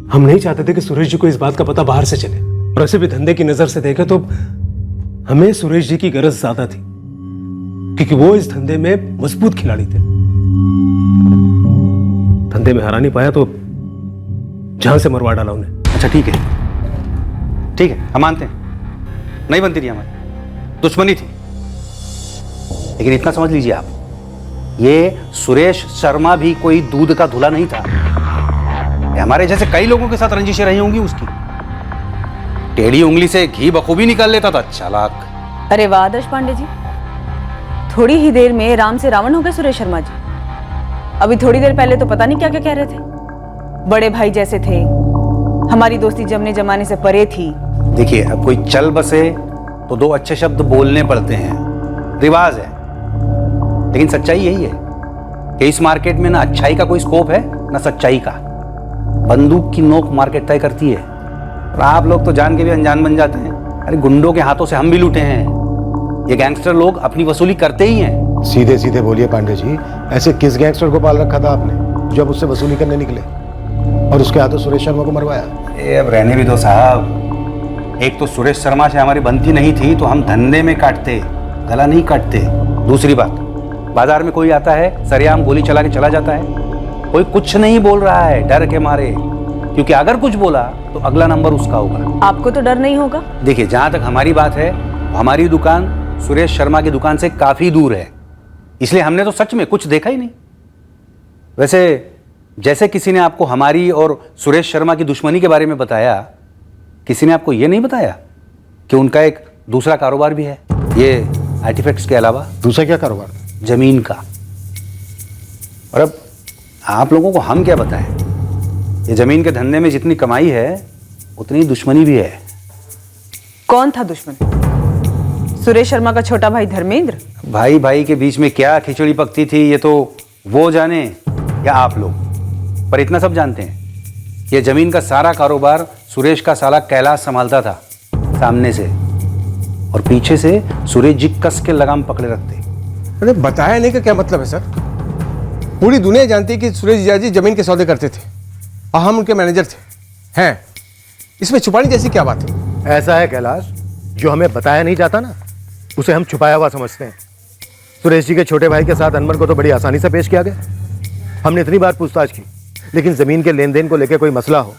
हम नहीं चाहते थे कि सुरेश जी को इस बात का पता बाहर से चले, और ऐसे भी धंधे की नजर से देखें तो हमें सुरेश जी की गरज ज्यादा थी, क्योंकि वो इस धंधे में मजबूत खिलाड़ी थे। धंधे में हरा नहीं पाया तो जान से मरवा डाला उन्हें। अच्छा ठीक है, ठीक है, हम मानते हैं, नहीं बनती थी हमारी, दुश्मनी थी, लेकिन इतना समझ लीजिए आप, ये सुरेश शर्मा भी कोई दूध का धुला नहीं था। हमारे जैसे कई लोगों के साथ रंजिशें रही होंगी उसकी। टेढ़ी उंगली से घी बखूबी निकाल लेता था, चालाक। अरे वाह आदर्श पांडे जी, थोड़ी ही देर में राम से रावण हो गए सुरेश शर्मा जी। अभी थोड़ी देर पहले तो पता नहीं क्या क्या कह रहे थे, बड़े भाई जैसे थे, हमारी दोस्ती जमने जमाने से परे थी। देखिए, अब कोई चल बसे तो दो अच्छे शब्द बोलने पड़ते हैं, रिवाज है। लेकिन सच्चाई यही है कि इस मार्केट में ना अच्छाई का कोई स्कोप है ना सच्चाई का। बंदूक की नोक मार्केट तय करती है, और आप लोग तो जान के भी अनजान बन जाते हैं। अरे गुंडों के हाथों से हम भी लूटे हैं, ये गैंगस्टर लोग अपनी वसूली करते ही हैं। सीधे सीधे बोलिए पांडे जी, ऐसे किस गैंगस्टर को पाल रखा था आपने जब उससे वसूली करने निकले और उसके हाथों सुरेश शर्मा को मरवाया? अब रहने भी दो साहब, एक तो सुरेश शर्मा से हमारी बनती नहीं थी तो हम धंधे में काटते, गला नहीं काटते। दूसरी बात, बाजार में कोई आता है सरेआम गोली चला के चला जाता है, कोई कुछ नहीं बोल रहा है डर के मारे, क्योंकि अगर कुछ बोला तो अगला नंबर उसका होगा। आपको तो डर नहीं होगा? देखिए, जहां तक हमारी बात है, हमारी दुकान सुरेश शर्मा की दुकान से काफी दूर है, इसलिए हमने तो सच में कुछ देखा ही नहीं। वैसे जैसे किसी ने आपको हमारी और सुरेश शर्मा की दुश्मनी के बारे में बताया, किसी ने आपको यह नहीं बताया कि उनका एक दूसरा कारोबार भी है, ये आर्टिफैक्ट्स के अलावा। दूसरा क्या कारोबार? जमीन का। और अब आप लोगों को हम क्या बताएं, ये जमीन के धंधे में जितनी कमाई है उतनी दुश्मनी भी है। कौन था दुश्मन? सुरेश शर्मा का छोटा भाई धर्मेंद्र? भाई भाई के बीच में क्या खिचड़ी पकती थी ये तो वो जाने या आप लोग, पर इतना सब जानते हैं, ये जमीन का सारा कारोबार सुरेश का साला कैलाश संभालता था, सामने से, और पीछे से सुरेश जी कस के लगाम पकड़े रखते। अरे बताया नहीं का क्या मतलब है सर? पूरी दुनिया जानती है कि सुरेश जीजा जी जमीन के सौदे करते थे और हम उनके मैनेजर थे। हैं, इसमें छुपाने जैसी क्या बात है? ऐसा है कैलाश, जो हमें बताया नहीं जाता ना, उसे हम छुपाया हुआ समझते हैं। सुरेश जी के छोटे भाई के साथ अनमन को तो बड़ी आसानी से पेश किया गया। हमने इतनी बार पूछताछ की, लेकिन जमीन के लेन देन को लेकर कोई मसला हो,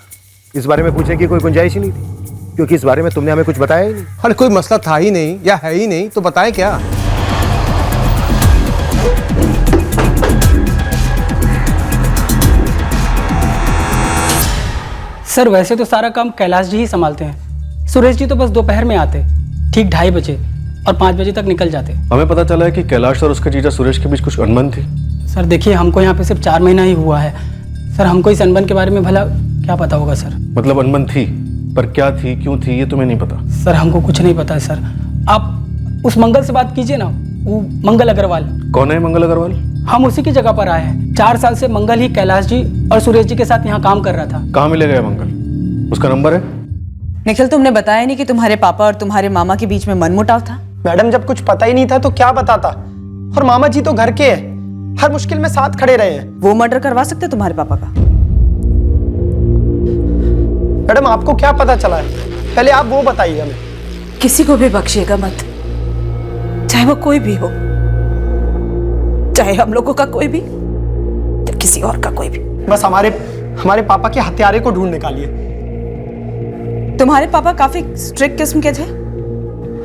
इस बारे में पूछने की कोई गुंजाइश ही नहीं थी, क्योंकि इस बारे में तुमने हमें कुछ बताया ही नहीं। अरे कोई मसला था ही नहीं या है ही नहीं तो बताए क्या? सर वैसे तो सारा काम कैलाश जी ही संभालते हैं, सुरेश जी तो बस दोपहर में आते, ठीक 2:30 बजे, और 5 बजे तक निकल जाते। हमें पता चला है कि कैलाश और उसके जीजा सुरेश के बीच कुछ अनबन थी। सर देखिए, हमको यहाँ पे सिर्फ 4 महीना ही हुआ है सर, हमको इस अनबन के बारे में भला क्या पता होगा सर। मतलब अनबन थी, पर क्या थी, क्यों थी, ये तुम्हें नहीं पता? सर हमको कुछ नहीं पता है सर, आप उस मंगल से बात कीजिए ना, वो मंगल अग्रवाल। कौन है मंगल अग्रवाल? हम उसी की जगह पर आए हैं, 4 साल से मंगल ही कैलाश जी और सुरेश जी के साथ यहाँ काम कर रहा था। कहाँ मिलेगा ये मंगल? उसका नंबर है? निखिल, तुमने बताया नहीं कि तुम्हारे पापा और तुम्हारे मामा के बीच में मनमुटाव था? मैडम, जब कुछ पता ही नहीं था तो क्या बताता, और मामा जी तो घर के हैं, हर मुश्किल में साथ खड़े रहे हैं। वो मर्डर करवा सकते तुम्हारे पापा का? मैडम, आपको क्या पता चला है, पहले आप वो बताइए हमें। किसी को भी बख्शिएगा मत, चाहे वो कोई भी हो, चाहे हम लोगों का कोई भी या किसी और का कोई भी। बस हमारे पापा के हत्यारे को ढूंढ निकालिए। तुम्हारे पापा काफी स्ट्रिक्ट किस्म के थे?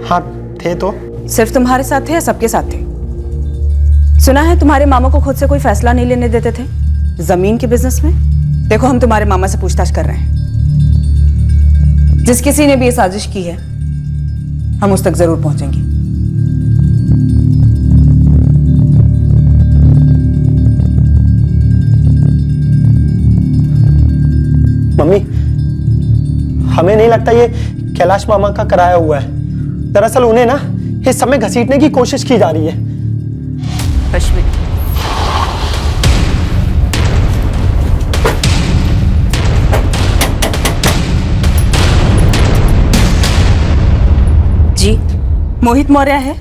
हाँ थे। तो सिर्फ तुम्हारे साथ थे या सबके साथ थे? सुना है तुम्हारे मामा को खुद से कोई फैसला नहीं लेने देते थे जमीन के बिजनेस में। देखो, हम तुम्हारे मामा से पूछताछ कर रहे हैं, जिस किसी ने भी ये साजिश की है हम उस तक जरूर पहुंचेंगे। मम्मी, हमें नहीं लगता ये कैलाश मामा का कराया हुआ है। दरअसल उन्हें ना इस समय घसीटने की कोशिश की जा रही है। अश्विनी, जी, मोहित मौर्य है।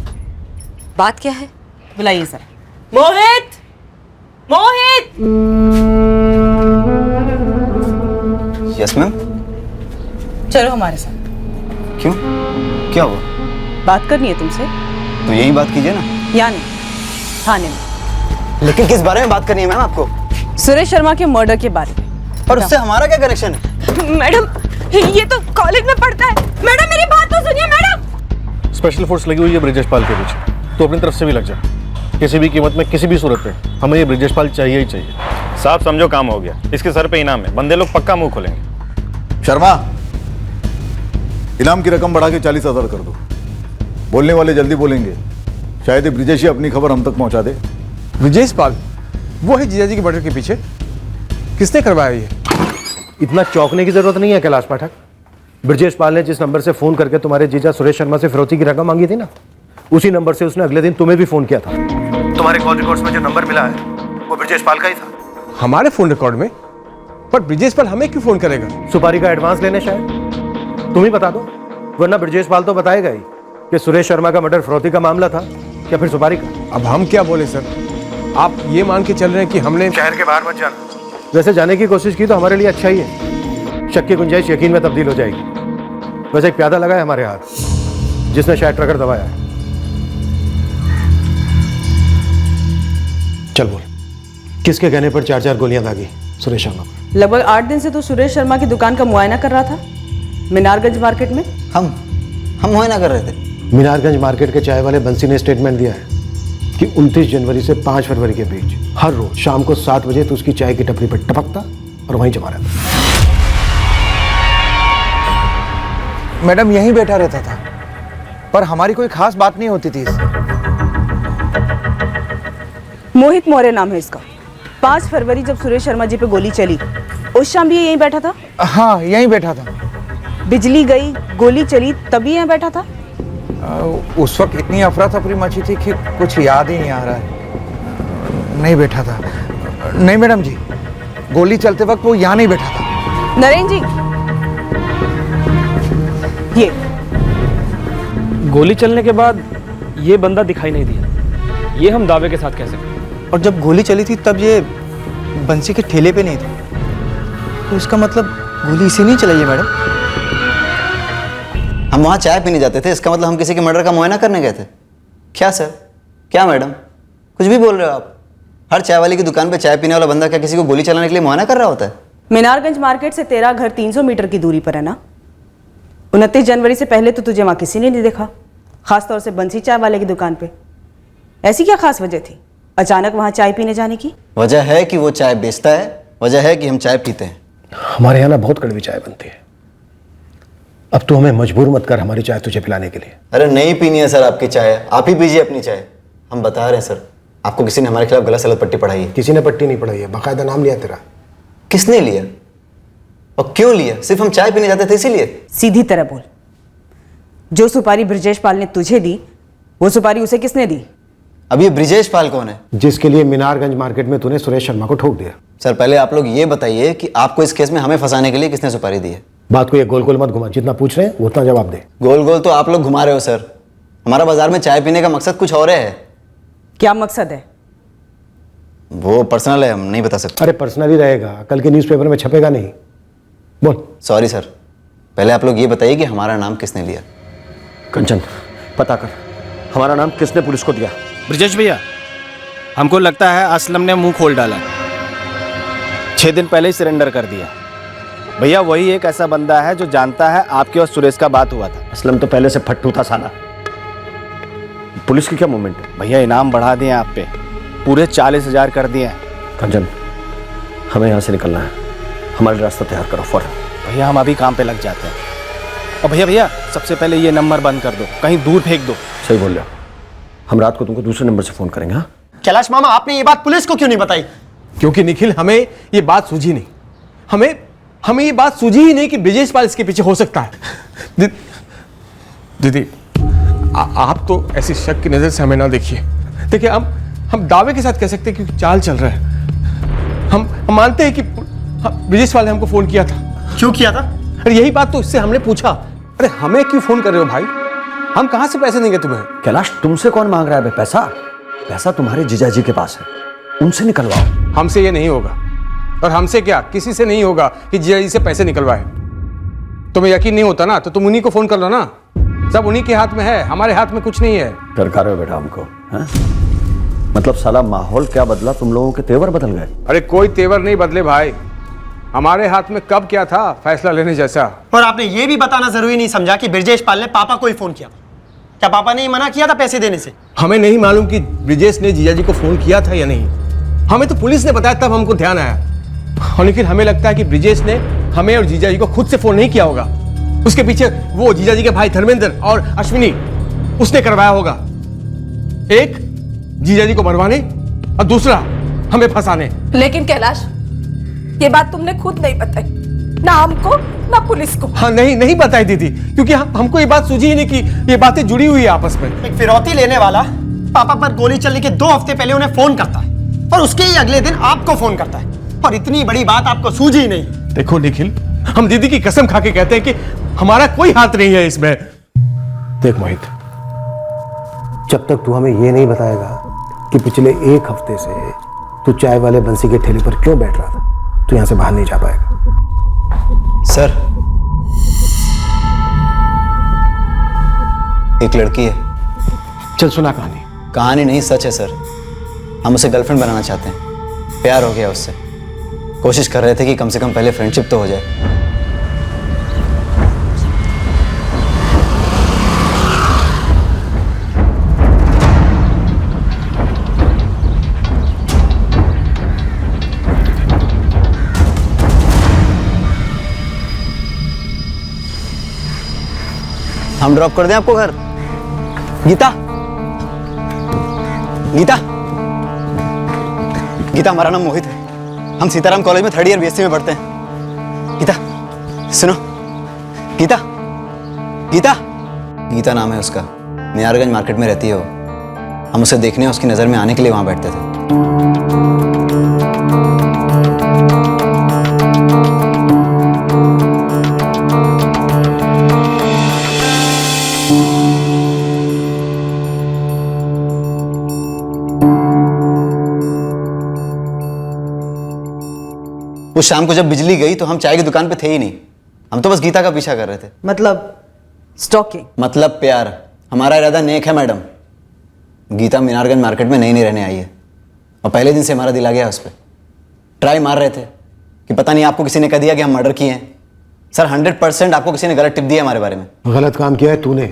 बात क्या है, बुलाइए sir. Mohit, Mohit. Yes ma'am. चलो हमारे साथ। क्यों, क्या हुआ? बात करनी है तुमसे। तो यही बात कीजिए ना। या नहीं, थाने में। लेकिन किस बारे में बात करनी है मैम आपको? सुरेश शर्मा के मर्डर के बारे में। और उससे हमारा क्या कनेक्शन है? मैडम, ये तो कॉलेज में पढ़ता है। मैडम, मेरी बात तो सुनिए मैडम। स्पेशल फोर्स लगी हुई है ब्रिजेश पाल के पीछे, तो अपनी तरफ से भी लग जा। किसी भी कीमत में, किसी भी सूरत पे हमें ये ब्रिजेश पाल चाहिए ही चाहिए। साहब समझो काम हो गया, इसके सर पे इनाम है, बंदे लोग पक्का मुंह खोलेंगे। शर्मा, इनाम की रकम बढ़ा के 40,000 कर दो। बोलने वाले जल्दी बोलेंगे, शायद ये ब्रिजेश ही अपनी खबर हम तक पहुंचा दे। ब्रिजेश पाल वो है जीजाजी के मर्डर के पीछे? किसने करवाया ये? इतना चौंकने की जरूरत नहीं है कैलाश पाठक। ब्रिजेश पाल ने जिस नंबर से फोन करके तुम्हारे जीजा सुरेश शर्मा से फिरौती की रकम मांगी थी ना, उसी नंबर से उसने अगले दिन तुम्हें भी फोन किया था। तुम्हारे कॉल रिकॉर्ड्स में जो नंबर मिला है वो ब्रिजेश पाल का ही था। हमारे फोन रिकॉर्ड में? पर ब्रिजेश पाल हमें क्यों फोन करेगा? सुपारी का एडवांस लेने शायद। तुम ही बता दो, वरना ब्रिजेश पाल तो बताएगा ही कि सुरेश शर्मा का मर्डर फिरौती का मामला था या फिर सुपारी का। अब हम क्या बोले सर? आप ये मान के चल रहे हैं कि हमने शहर के बाहर मत जाना। वैसे जाने की कोशिश की तो हमारे लिए अच्छा ही है, शक की गुंजाइश यकीन में तब्दील हो जाएगी। वैसे एक प्यादा लगा है हमारे हाथ, जिसने शायद ट्रकर दबाया है। चल बोल, किसके कहने पर 4-4 गोलियां दागी सुरेश शर्मा पर? लगभग 8 दिन से तो सुरेश शर्मा की दुकान का मुआयना कर रहा था मीनारगंज मार्केट में। हम मुआयना कर रहे थे। मीनारगंज मार्केट के चाय वाले बंसी ने स्टेटमेंट दिया है कि 29 जनवरी से 5 फरवरी के बीच हर रोज शाम को 7 बजे तो उसकी चाय की टपरी पर टपकता और वहीं जमा रहता। मैडम यहीं बैठा रहता था, पर हमारी कोई खास बात नहीं होती थी इससे। मोहित मौर्य नाम है इसका। 5 फरवरी जब सुरेश शर्मा जी पे गोली चली, उस शाम भी ये यहीं बैठा था? हाँ, यहीं बैठा था। बिजली गई, गोली चली, तभी यहाँ बैठा था? उस वक्त इतनी अफरा तफरी मची थी कि कुछ याद ही नहीं आ रहा है। नहीं बैठा था। नहीं मैडम जी, गोली चलते वक्त वो यहाँ नहीं बैठा था। नरेंद्र जी, ये गोली चलने के बाद ये बंदा दिखाई नहीं दिया, ये हम दावे के साथ कह सकते हैं। और जब गोली चली थी तब ये बंसी के ठेले पे नहीं था, तो इसका मतलब गोली इसी नहीं चलाई है मैडम। हम वहाँ चाय पीने जाते थे, इसका मतलब हम किसी के मर्डर का मुआयना करने गए थे क्या सर? क्या मैडम, कुछ भी बोल रहे हो आप? हर चाय वाली की दुकान पे चाय पीने वाला बंदा क्या किसी को गोली चलाने के लिए मुआयना कर रहा होता है? मीनारगंज मार्केट से तेरा घर 300 मीटर की दूरी पर है ना? 29 जनवरी से पहले तो तुझे वहां किसी ने नहीं देखा, खासतौर से बंसी चाय वाले की दुकान पे। ऐसी क्या खास वजह थी अचानक वहां चाय पीने जाने की? वजह है कि वो चाय बेचता है, वजह है कि हम चाय पीते हैं। हमारे यहाँ ना बहुत कड़वी चाय बनती है। अब तो हमें मजबूर मत कर हमारी चाय तुझे पिलाने के लिए। अरे नहीं पीनी है सर आपकी चाय, आप ही पीजिए अपनी चाय। हम बता रहे हैं सर, आपको किसी ने हमारे खिलाफ गलत सलत पट्टी पढ़ाई है। किसी ने पट्टी नहीं पढ़ाई है, बाकायदा नाम लिया तेरा। किसने लिया और क्यों लिया? सिर्फ हम चाय पीने जाते थे इसीलिए? सीधी तरह बोल, जो सुपारी ब्रिजेश पाल ने तुझे दी वो सुपारी उसे किसने दी? अब ये ब्रिजेश पाल कौन है? जिसके लिए मीनारगंज मार्केट में तूने सुरेश शर्मा को ठोक दिया। सर पहले आप लोग ये बताइए कि आपको इस केस में हमें फंसाने के लिए किसने सुपारी दी है? बात को ये गोल गोल मत घुमा, जितना पूछ रहे हैं उतना जवाब दे। गोल गोल तो आप लोग घुमा रहे हो सर। हमारा बाजार में चाय पीने का मकसद कुछ और है। क्या मकसद है? वो पर्सनल है, हम नहीं बता सकते। अरे पर्सनल ही रहेगा, कल के न्यूज़पेपर में छपेगा नहीं। बोल। सॉरी सर, पहले आप लोग ये बताइए कि हमारा नाम किसने लिया? कंचन, पता कर हमारा नाम किसने पुलिस को दिया। ब्रिजेश भैया, हमको लगता है असलम ने मुंह खोल डाला। 6 दिन पहले ही सरेंडर कर दिया। भैया वही एक ऐसा बंदा है जो जानता है आपके और सुरेश का बात हुआ था। असलम तो पहले से फट्टू था साला। पुलिस की क्या मूवमेंट है? भैया इनाम बढ़ा दिए आप पे, पूरे 40,000 कर दिए। कंचन, हमें यहाँ से निकलना है, हमारा रास्ता तैयार करो फौरन। भैया हम अभी काम पे लग जाते हैं। और भैया सबसे पहले ये नंबर बंद कर दो, कहीं दूर फेंक दो। सही बोल रहे हो, हम रात को तुमको दूसरे नंबर से फोन करेंगे। हाँ कैलाश मामा, आपने ये बात पुलिस को क्यों नहीं बताई? क्योंकि निखिल हमें ये बात सूझी नहीं। हमें ये बात सूझी ही नहीं कि ब्रिजेश पाल इसके पीछे हो सकता है। दीदी आप तो ऐसी शक की नजर से हमें ना देखिए। देखिए हम दावे के साथ कह सकते हैं क्योंकि चाल चल रहा है। हम मानते हैं कि ब्रिजेश पाल ने हमको फोन किया था। क्यों किया था? अरे यही बात तो इससे हमने पूछा। अरे हमें क्यों फोन कर रहे हो भाई? हम कहां से पैसे देंगे तुम्हें? कैलाश, तुमसे कौन मांग रहा है पैसा? पैसा तुम्हारे जीजाजी के पास है, उनसे निकलवाओ। हमसे ये नहीं होगा, और हमसे क्या किसी से नहीं होगा कि जीजाजी से पैसे निकलवाए। तुम्हें यकीन नहीं होता ना तो तुम उन्हीं को फोन कर लो ना, सब उन्हीं के हाथ में है, हमारे हाथ में कुछ नहीं है। डरका रहे हो बेटा हमको, है? मतलब साला माहौल क्या बदला, तुम लोगों के तेवर बदल गए? अरे कोई तेवर नहीं बदले भाई, हमारे हाथ में कब क्या था फैसला लेने जैसा। और आपने ये भी बताना जरूरी नहीं समझा कि ब्रिजेश पाल ने पापा को ही फोन किया। क्या पापा ने मना किया था पैसे देने से? हमें नहीं मालूम कि ब्रिजेश ने जीजा जी को फोन किया था या नहीं। हमें तो पुलिस ने बताया, तब हमको ध्यान आया। और लेकिन हमें लगता है कि ब्रिजेश ने हमें और जीजा जी को खुद से फोन नहीं किया होगा। उसके पीछे वो जीजा जी के भाई धर्मेंद्र और अश्विनी, उसने करवाया होगा। एक जीजा जी को मरवाने और दूसरा हमें फंसाने। लेकिन कैलाश, ये बात तुमने खुद नहीं बताई, ना हमको ना पुलिस को। हाँ, नहीं बताई दीदी, क्योंकि हमको ये बात सूझी ही नहीं कि ये बातें जुड़ी हुई है आपस में। एक फिरौती लेने वाला पापा पर गोली चलने के 2 हफ्ते पहले उन्हें फोन करता है और उसके ही अगले दिन आपको फोन करता है, और इतनी बड़ी बात आपको सूझी ही नहीं। देखो निखिल, हम दीदी की कसम खा के कहते हैं कि हमारा कोई हाथ नहीं है इसमें। देख मोहित, जब तक तू हमें ये नहीं बताएगा कि पिछले 1 हफ्ते से तू चाय वाले बंसी के ठेले पर क्यों बैठ रहा था, तू यहां से बाहर नहीं जा पाएगा। सर, एक लड़की है। चल सुना कहानी। कहानी नहीं, सच है सर। हम उसे गर्लफ्रेंड बनाना चाहते हैं। प्यार हो गया उससे। कोशिश कर रहे थे कि कम से कम पहले फ्रेंडशिप तो हो जाए। हम ड्रॉप कर दें आपको घर? गीता, गीता, गीता, हमारा नाम मोहित है। हम सीताराम कॉलेज में 3rd ईयर बीएससी में पढ़ते हैं। गीता, सुनो। गीता, गीता, गीता नाम है उसका। नियारगंज मार्केट में रहती है वो। हम उसे देखने और उसकी नज़र में आने के लिए वहां बैठते थे। उस शाम को जब बिजली गई तो हम चाय की दुकान पे थे ही नहीं। हम तो बस गीता का पीछा कर रहे थे। मतलब स्टॉकिंग? मतलब प्यार। हमारा इरादा नेक है मैडम। गीता मीनारगंज मार्केट में नई रहने आई है और पहले दिन से हमारा दिल आ गया उस पर। ट्राई मार रहे थे कि पता नहीं आपको किसी ने कह दिया कि हम मर्डर किए हैं। सर 100% आपको किसी ने गलत टिप दी है हमारे बारे में। गलत काम किया है तूने।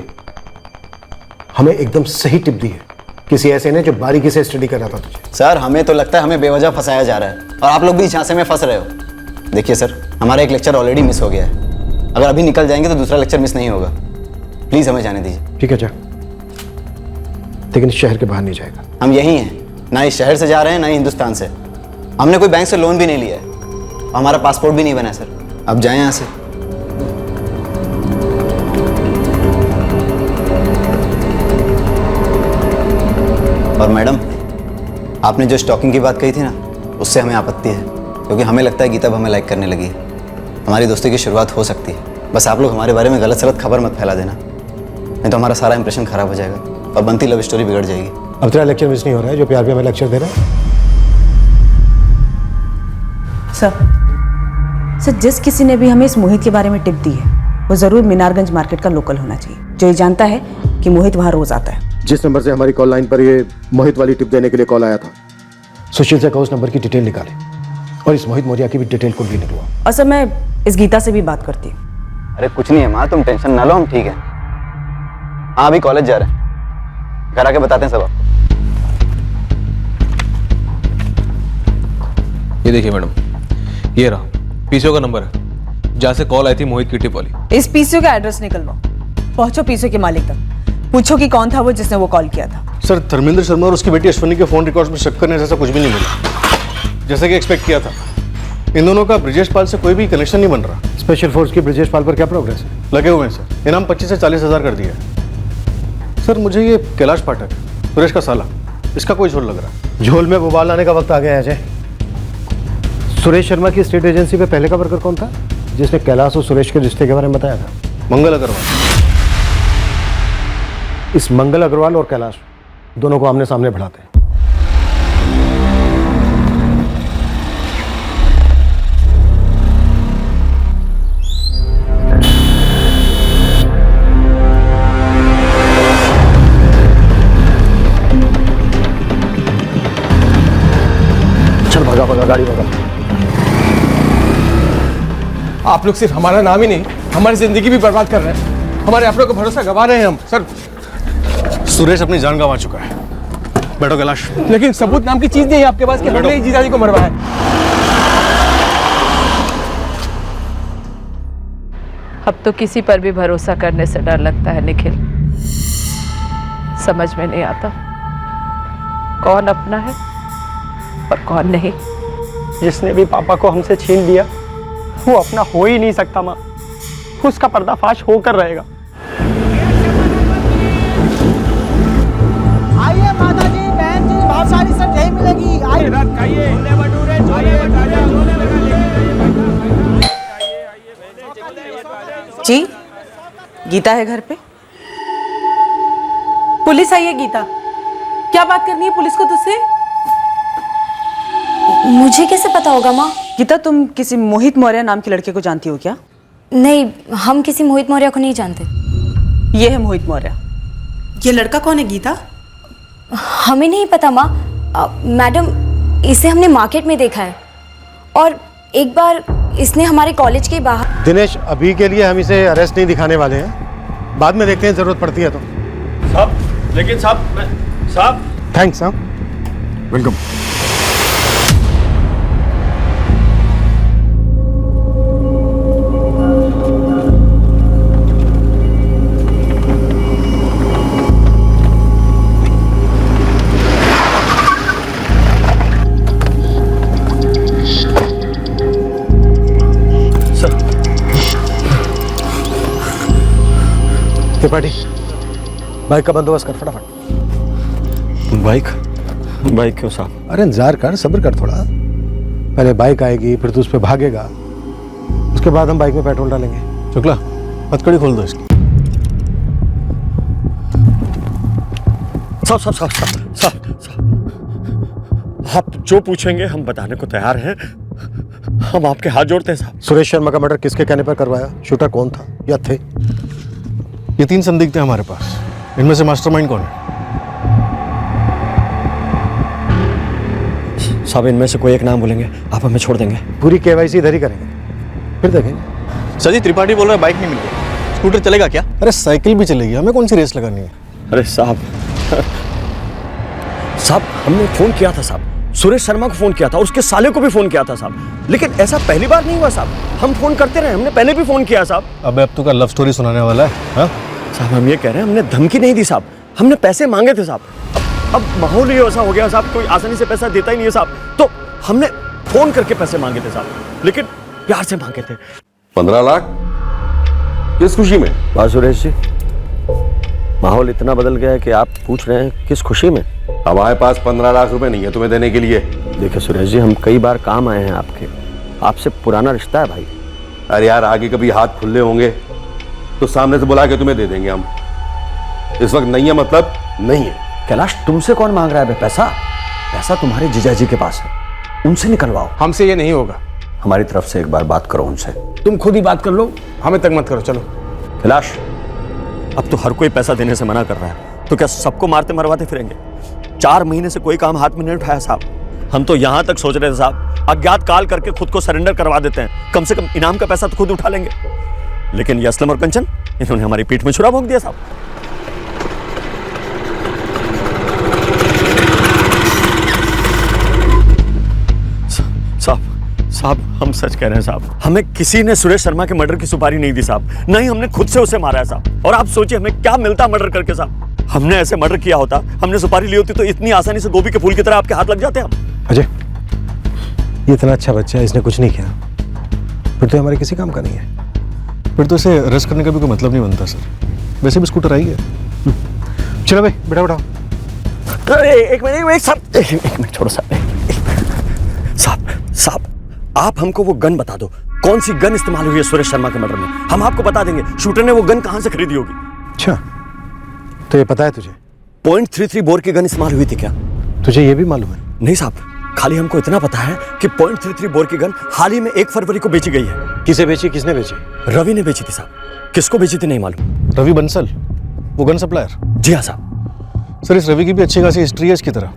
हमें एकदम सही टिप दी है किसी ऐसे ने जो बारीकी से स्टडी कर रहा था तुझे। सर हमें तो लगता है हमें बेवजह फंसाया जा रहा है और आप लोग भी इस झांसे में फंस रहे हो। देखिए सर, हमारा एक लेक्चर ऑलरेडी मिस हो गया है। अगर अभी निकल जाएंगे तो दूसरा लेक्चर मिस नहीं होगा। प्लीज हमें जाने दीजिए। ठीक है, जा, लेकिन इस शहर के बाहर नहीं जाएगा। हम यही हैं, ना इस शहर से जा रहे हैं ना ही हिंदुस्तान से। हमने कोई बैंक से लोन भी नहीं लिया है, हमारा पासपोर्ट भी नहीं बना है सर। अब जाएं यहाँ से। और मैडम, आपने जो स्टॉकिंग की बात कही थी ना, उससे हमें आपत्ति है, क्योंकि हमें लगता है गीता अब हमें लाइक करने लगी है। हमारी दोस्ती की शुरुआत हो सकती है। बस आप लोग हमारे बारे में गलत सलत खबर मत फैला देना, नहीं तो हमारा सारा इंप्रेशन खराब हो जाएगा और बनती लव स्टोरी बिगड़ जाएगी। अब तेरा लेक्चर मिस नहीं हो रहा है जो प्यार पे हमें लेक्चर दे रहा है। सर, जिस किसी ने भी हमें इस मोहित के बारे में टिप दी है वो जरूर मीनारगंज मार्केट का लोकल होना चाहिए, जो ये जानता है कि मोहित वहां रोज आता है। जिस नंबर से हमारी कॉल लाइन पर ये मोहित वाली टिप देने के लिए कॉल आया था, सुशील से कहो उस नंबर की डिटेल निकाले और इस मोहित मौर्य की भी डिटेल को भी निकलवाओ। और सर, मैं इस गीता से भी बात करती हूँ। अरे कुछ नहीं है माँ, तुम टेंशन ना लो, हम ठीक है। हाँ, अभी कॉलेज जा रहे हैं, घर आके बताते हैं सब आपको। ये देखिए मैडम, ये रहा पीसीओ का नंबर है जहाँ से कॉल आई थी मोहित की टिप वाली। इस पीसीओ का एड्रेस निकलवाओ, पहुंचो पीसीओ के मालिक तक, पूछो कि कौन था वो जिसने वो कॉल किया था। सर, धर्मेंद्र शर्मा और उसकी बेटी अश्विनी के फोन रिकॉर्ड्स में शक करने जैसा कुछ भी नहीं मिला, जैसा कि एक्सपेक्ट किया था। इन दोनों का ब्रिजेश पाल से कोई भी कनेक्शन नहीं बन रहा। स्पेशल फोर्स की ब्रिजेश पाल पर क्या प्रोग्रेस है? लगे हुए हैं सर, इनाम 25 से 40 हज़ार कर दिया है। सर मुझे ये कैलाश पाठक, सुरेश का साला, इसका कोई झोल लग रहा है। झोल में बुबाल आने का वक्त आ गया है अजय। सुरेश शर्मा की स्टेट एजेंसी पे पहले का वर्कर कौन था जिसने कैलाश और सुरेश के रिश्ते के बारे में बताया था? मंगल अग्रवाल। इस मंगल अग्रवाल और कैलाश दोनों को आमने सामने बढ़ाते हैं। चल भगा भगा, गाड़ी भगा। आप लोग सिर्फ हमारा नाम ही नहीं, हमारी जिंदगी भी बर्बाद कर रहे हैं। हमारे अपनों को भरोसा गवा रहे हैं हम। सर सुरेश अपनी जान गंवा चुका है। बैठो कैलाश। लेकिन सबूत नाम की चीज नहीं है आपके पास कि हमने ही जीजाजी को मरवाया। अब तो किसी पर भी भरोसा करने से डर लगता है निखिल। समझ में नहीं आता कौन अपना है और कौन नहीं। जिसने भी पापा को हमसे छीन लिया वो अपना हो ही नहीं सकता माँ। उसका पर्दाफाश होकर रहेगा। आइए माता जी, बहन जी, बहुत सारी सब यही मिलेगी। आइए जी, गीता है घर पे? पुलिस आई है गीता। क्या बात करनी है पुलिस को तुझसे? मुझे कैसे पता होगा माँ? गीता, तुम किसी मोहित मौर्य नाम के लड़के को जानती हो क्या? नहीं, हम किसी मोहित मौर्य को नहीं जानते। ये है मोहित मौर्य। ये लड़का कौन है गीता? हमें नहीं पता माँ। मैडम, इसे हमने मार्केट में देखा है और एक बार इसने हमारे कॉलेज के बाहर। दिनेश, अभी के लिए हम इसे अरेस्ट नहीं दिखाने वाले हैं, बाद में देखते हैं जरूरत पड़ती है तो। साहब, लेकिन साहब थैंक्स साहब, वेलकम। त्रिपाठी, बाइक का बंदोबस्त कर फटाफट। बाइक क्यों साहब? अरे इंतजार कर, सब्र कर थोड़ा। पहले बाइक आएगी, फिर तू उस पर भागेगा, उसके बाद हम बाइक में पेट्रोल डालेंगे। शुक्ला, हथकड़ी खोल दो इसकी। साहब, आप जो पूछेंगे हम बताने को तैयार हैं। हम आपके हाथ जोड़ते हैं साहब। सुरेश शर्मा का मर्डर किसके कहने पर करवाया? शूटर कौन था या थे? ये 3 संदिग्ध हैं हमारे पास। इनमें से मास्टरमाइंड कौन है? साहब, इनमें से कोई एक नाम बोलेंगे, आप हमें छोड़ देंगे। पूरी केवाईसी इधर ही करेंगे, फिर देखेंगे। सर जी, त्रिपाठी बोल रहा है बाइक नहीं मिल रही, स्कूटर चलेगा क्या? अरे साइकिल भी चलेगी, हमें कौन सी रेस लगानी है? अरे साहब हमने फोन किया था साहब, सुरेश शर्मा को फोन किया था और उसके साले को भी फोन किया था साहब, लेकिन ऐसा पहली बार नहीं हुआ साहब। हम फोन करते रहे, हमने पहले भी फोन किया साहब। अब तो का लव स्टोरी सुनाने वाला है? हाँ साहब, हम ये कह रहे हैं हमने धमकी नहीं दी साहब, हमने पैसे मांगे थे साहब। अब माहौल ही ऐसा हो गया साहब, कोई आसानी से पैसा देता ही नहीं है साहब, तो हमने फोन करके पैसे मांगे थे साहब, लेकिन प्यार से मांगे थे। 15 लाख किस खुशी में? वाह सुरेश जी, माहौल इतना बदल गया है कि आप पूछ रहे हैं किस खुशी में? हमारे पास 15 लाख रुपए नहीं है तुम्हें देने के लिए। देखिए सुरेश जी, हम कई बार काम आए हैं आपके, आपसे पुराना रिश्ता है भाई। अरे यार, आगे कभी हाथ खुले होंगे तो सामने से बुला के तुम्हें दे देंगे हम। इस वक्त नहीं है मतलब नहीं है। कैलाश, तुमसे कौन मांग रहा है पैसा? पैसा तुम्हारे जीजाजी के पास है, उनसे निकलवाओ। हमसे ये नहीं होगा। हमारी तरफ से एक बार बात करो उनसे। तुम खुद ही बात कर लो, हमें तक मत करो। चलो कैलाश, अब तो हर कोई पैसा देने से मना कर रहा है, तो क्या सबको मारते मरवाते फिरेंगे? 4 महीने से कोई काम हाथ में नहीं उठाया साहब। हम तो यहां तक सोच रहे थे साहब, अज्ञात काल करके खुद को सरेंडर करवा देते हैं, कम से कम इनाम का पैसा तो खुद उठा लेंगे। लेकिन ये असलम और कंचन, इन्होंने हमारी पीठ में छुरा भोंक दिया साहब। साहब, हम सच कह रहे हैं साहब, हमें किसी ने सुरेश शर्मा के मर्डर की सुपारी नहीं दी साहब, नहीं हमने खुद से उसे मारा है साहब। और आप सोचिए हमें क्या मिलता मर्डर करके साहब। हमने ऐसे मर्डर किया होता, हमने सुपारी ली होती तो इतनी आसानी से गोभी के फूल की तरह आपके हाथ लग जाते हम। अजय, ये इतना अच्छा बच्चा है, इसने कुछ नहीं किया, फिर तो हमारे किसी काम का नहीं है। फिर तो इसे अरेस्ट करने का भी कोई मतलब नहीं बनता सर। वैसे भी स्कूटर आई है। चलो भाई, बैठा बैठा। एक मिनट छोड़ो साहब, आप हमको वो गन बता दो, कौन सी गन इस्तेमाल हुई है सुरेश शर्मा के मर्डर में? हम आपको बता देंगे शूटर ने वो गन कहां से खरीदी होगी। अच्छा, तो ये पता है तुझे? .33 बोर की गन इस्तेमाल हुई थी क्या? तुझे ये भी मालूम है? नहीं साहब, खाली हमको इतना पता है कि .33 बोर की गन हाल ही में 1 फरवरी को बेची गई है। किसे बेची, किसने बेची? रवि ने बेची थी साहब। किसको बेची थी नहीं मालूम। रवि बंसल, वो गन सप्लायर? जी हाँ साहब। सर, इस रवि की भी अच्छी खासी हिस्ट्री है इसकी तरह।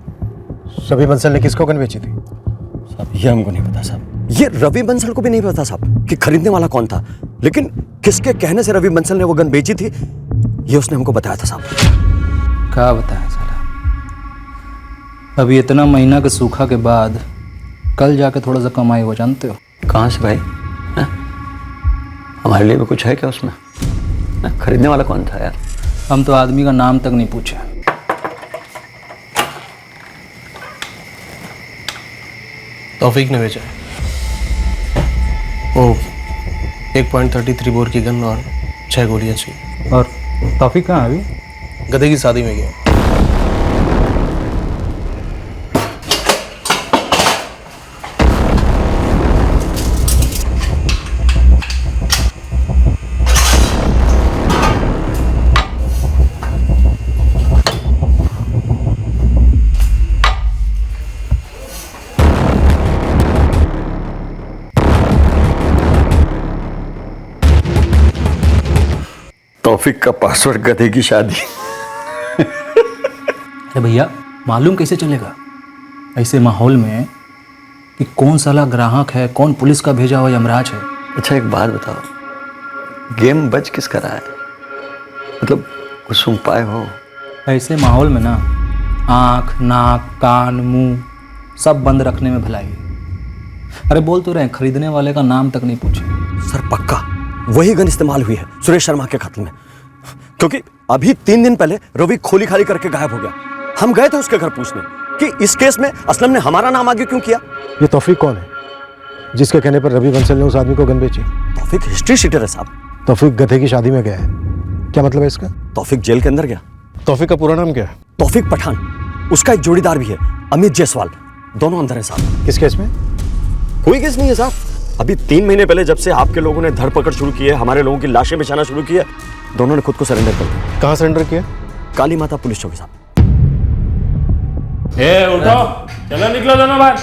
रवि बंसल ने किसको गन बेची थी? साहब, ये हमको नहीं पता साहब। ये रवि बंसल को भी नहीं पता साहब कि खरीदने वाला कौन था, लेकिन किसके कहने से रवि बंसल ने वो गन बेची थी ये उसने हमको बताया था साहब। क्या बताएं साला, अभी इतना महीना के सूखा के बाद कल जाके थोड़ा सा कमाई हो, जानते हो? कहाँ से भाई? हमारे लिए भी कुछ है क्या उसमें? खरीदने वाला कौन था यार? हम तो आदमी का नाम तक नहीं पूछे। तौफीक ने भेजा है। ओ 1.33 बोर की गन और 6 गोलियां चाहिए। और तौफीक कहाँ है अभी? गधे की शादी में गया। तौफीक का पासवर्ड गधे की शादी। अरे भैया, मालूम कैसे चलेगा ऐसे माहौल में कि कौन साला ग्राहक है, कौन पुलिस का भेजा हुआ यमराज है? अच्छा एक बात बताओ, गेम बच किसका रहा है? मतलब कुछ उपाय हो? ऐसे माहौल में ना आँख, नाक, कान, मुंह सब बंद रखने में भलाई है। अरे बोल तो रहे, खरीदने वाले का नाम तक नहीं पूछे। सर पक्का वही गन इस्तेमाल हुई है सुरेश शर्मा के कत्ल में, क्योंकि अभी 3 दिन पहले रवि खोली खाली करके गायब हो गया। हम गए थे उसके घर पूछने कि इस केस में असलम ने हमारा नाम आगे क्यों किया। ये तौफीक कौन है जिसके कहने पर रवि बंसल ने उस आदमी को गन बेची? तौफीक हिस्ट्री शीटर है साहब। तौफीक गधे की शादी में गया है, क्या मतलब है इसका? तौफीक जेल के अंदर गया। तौफीक का पूरा नाम क्या है? तौफीक पठान। उसका एक जोड़ीदार भी है, अमित जायसवाल। दोनों अंदर है साहब। किस केस में? कोई केस नहीं है साहब। अभी 3 महीने पहले जब से आपके लोगों ने धरपकड़ शुरू की है, हमारे लोगों की लाशें बिछाना शुरू की है, दोनों ने खुद को सरेंडर कर दिया। कहाँ सरेंडर किया? काली माता पुलिस चौकी साहब। उठो, चलो निकलो दोनों बाहर।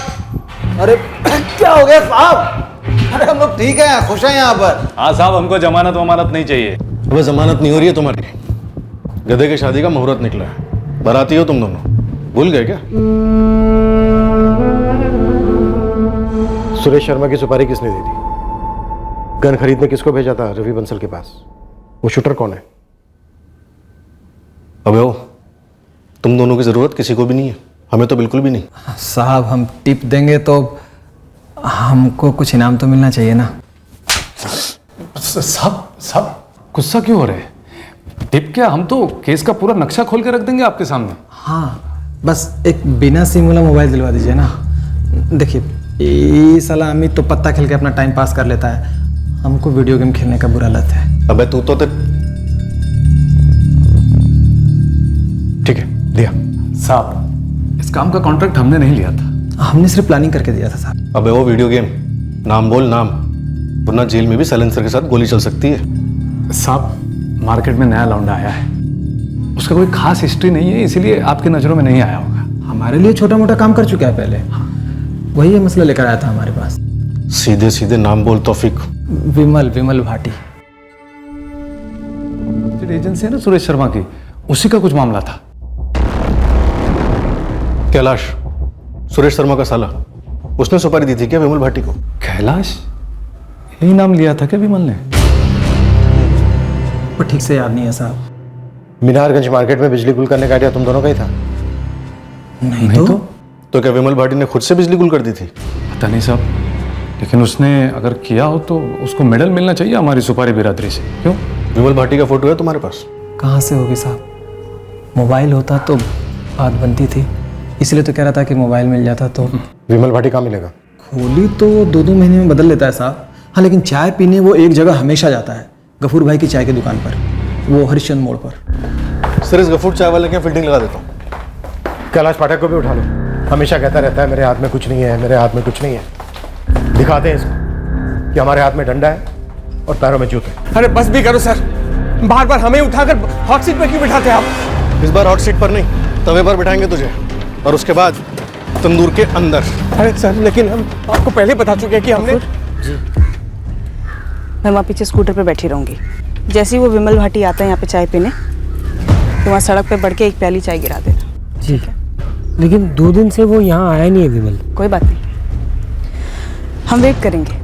अरे क्या हो गया साहब? अरे हम लोग ठीक है, खुश हैं यहाँ पर। हाँ साहब, हमको जमानत वमानत नहीं चाहिए। अब जमानत नहीं हो रही है तुम्हारी, गधे की शादी का मुहूर्त निकला है, बाराती हो तुम दोनों, भूल गए क्या? सुरेश शर्मा की सुपारी किसने दी थी? गन खरीदने किसको भेजा था रवि बंसल के पास? वो शूटर कौन है? अबे ओ, तुम दोनों की जरूरत किसी को भी नहीं है, हमें तो बिल्कुल भी नहीं। साहब हम टिप देंगे तो हमको कुछ इनाम तो मिलना चाहिए ना। साहब गुस्सा क्यों हो रहे हैं? टिप क्या, हम तो केस का पूरा नक्शा खोल के रख देंगे आपके सामने। हाँ, बस एक बिना सिम वाला मोबाइल दिलवा दीजिए ना। देखिए ये साला अमित तो पत्ता खेल के अपना टाइम पास कर लेता है, हमको वीडियो गेम खेलने का बुरा लत है। अबे तू तो ठीक है दिया। साहब इस काम का कॉन्ट्रैक्ट हमने नहीं लिया था, हमने सिर्फ प्लानिंग करके दिया था साहब। अबे वो वीडियो गेम, नाम बोल नाम, वरना जेल में भी साइलेंसर के साथ गोली चल सकती है। साहब मार्केट में नया लौंडा आया है, उसका कोई खास हिस्ट्री नहीं है, इसीलिए आपकी नज़रों में नहीं आया होगा। हमारे लिए छोटा मोटा काम कर चुका है पहले, वही ये मसला लेकर आया था हमारे पास। सीधे सीधे नाम बोल तौफीक। विमल भाटी एजेंसी है ना सुरेश शर्मा की, उसी का कुछ मामला था। कैलाश, सुरेश शर्मा का साला, उसने सुपारी दी थी क्या विमल भाटी को? कैलाश, यही नाम लिया था क्या विमल ने? वो ठीक से याद नहीं है साहब। मीनारगंज मार्केट में बिजली गुल करने का आइडिया तुम दोनों का ही था? नहीं तो क्या विमल भाटी ने खुद से बिजली गुल कर दी थी? पता नहीं साहब, लेकिन उसने अगर किया हो तो उसको मेडल मिलना चाहिए हमारी सुपारी बिरादरी से। क्यों? विमल भाटी का फोटो है तुम्हारे पास? कहाँ से होगी साहब, मोबाइल होता तो बात बनती थी, इसलिए तो कह रहा था कि मोबाइल मिल जाता तो। विमल भाटी कहाँ मिलेगा? खोली तो 2-2 महीने में बदल लेता है साहब। हाँ लेकिन चाय पीने वो एक जगह हमेशा जाता है, गफूर भाई की चाय की दुकान पर, वो हरिश्चंद्र मोड़ पर। सर इस गफूर चाय वाले के फील्डिंग लगा देता हूँ। कैलाश पाठक को भी उठा लो, हमेशा कहता रहता है मेरे हाथ में कुछ नहीं है, मेरे हाथ में कुछ नहीं है। दिखाते हैं इसको कि हमारे हाथ में डंडा है और पैरों में जूते। अरे बस भी करो सर, बार बार हमें उठाकर हॉट सीट पर क्यों बिठाते हैं आप? इस बार हॉट सीट पर नहीं, तवे पर बिठाएंगे तुझे, और उसके बाद तंदूर के अंदर। अरे सर लेकिन हम आपको पहले बता चुके हैं कि हमने। जी मैं वहाँ पीछे स्कूटर पे बैठी रहूँगी, जैसे ही वो विमल भाटी आता है यहाँ पे चाय पीने, तो वहाँ सड़क पे बढ़ के एक प्याली चाय गिरा देना। ठीक है, लेकिन 2 दिन से वो यहाँ आया नहीं है विमल। कोई बात नहीं, हम वेट करेंगे।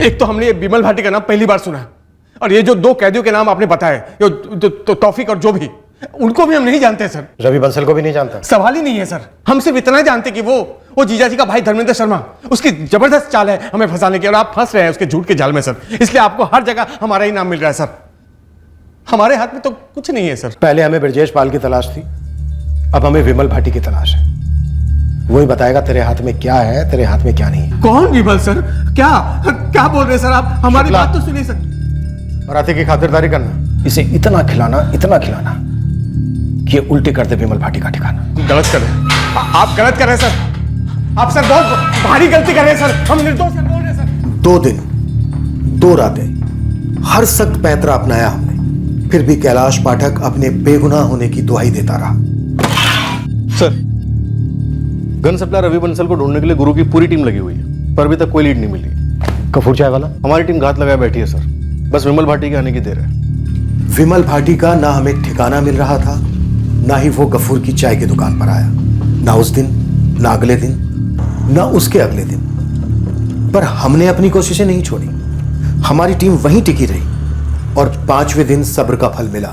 एक तो हमने ये बिमल भाटी का नाम पहली बार सुना, और ये जो 2 कैदियों के नाम आपने बताए, जो तौफीक और जो भी, उनको भी हम नहीं जानते सर। रवि बंसल को भी नहीं जानता? सवाल ही नहीं है सर। हम सिर्फ इतना जानते कि वो जीजाजी का भाई धर्मेंद्र शर्मा, उसकी जबरदस्त चाल है हमें फंसाने की, और आप फंस रहे हैं उसके झूठ के जाल में सर। इसलिए आपको हर जगह हमारा ही नाम मिल रहा है सर। हमारे हाथ में तो कुछ नहीं है सर। पहले हमें ब्रजेश पाल की तलाश थी, अब हमें विमल भाटी की तलाश है। वही बताएगा तेरे हाथ में क्या है, तेरे हाथ में क्या नहीं है। कौन विमल सर? क्या बोल रहे हैं सर आप? हमारी बात तो सुनिए सर। और आते की खातिरदारी करना, इसे इतना खिलाना कि ये उल्टी कर दे विमल भाटी का ठिकाना। गलत कर रहे हैं आप, गलत कर रहे हैं सर। आप सर बहुत भारी गलती कर रहे हैं सर। हम निर्दोष सर बोल रहे हैं सर। 2 दिन 2 रातें हर सख्त पैंतरा अपनाया हमने, फिर भी कैलाश पाठक अपने बेगुनाह होने की दुहाई देता रहा। Sir, gun supplier Ravi Bansal को ढूंढने के लिए गुरु की पूरी टीम लगी हुई है, पर अभी तक कोई लीड नहीं मिली। कपूर चाय वाला? हमारी टीम घात लगाए बैठी है सर, बस विमल भाटी के आने की देर है। विमल भाटी का ना हमें ठिकाना मिल रहा था, ना ही वो गफूर की चाय की दुकान पर आया, ना उस दिन, ना अगले दिन, ना उसके अगले दिन। पर हमने अपनी कोशिशें नहीं छोड़ी, हमारी टीम वहीं टिकी रही, और 5वें दिन सब्र का फल मिला,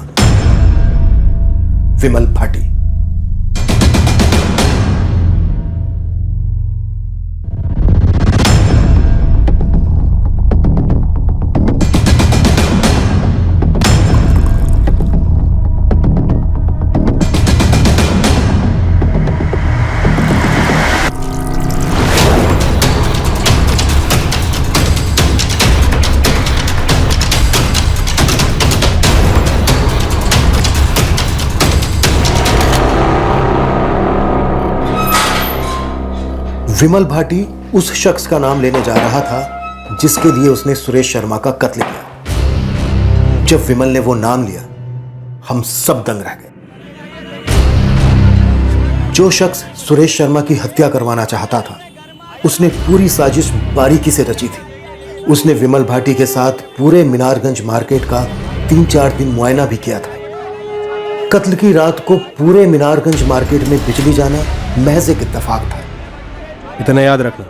विमल भाटी। विमल भाटी उस शख्स का नाम लेने जा रहा था जिसके लिए उसने सुरेश शर्मा का कत्ल किया। जब विमल ने वो नाम लिया, हम सब दंग रह गए। जो शख्स सुरेश शर्मा की हत्या करवाना चाहता था, उसने पूरी साजिश बारीकी से रची थी। उसने विमल भाटी के साथ पूरे मीनारगंज मार्केट का 3-4 दिन मुआयना भी किया था। कत्ल की रात को पूरे मीनारगंज मार्केट में बिजली जाना महज एक इत्तेफाक था। इतना याद रखना,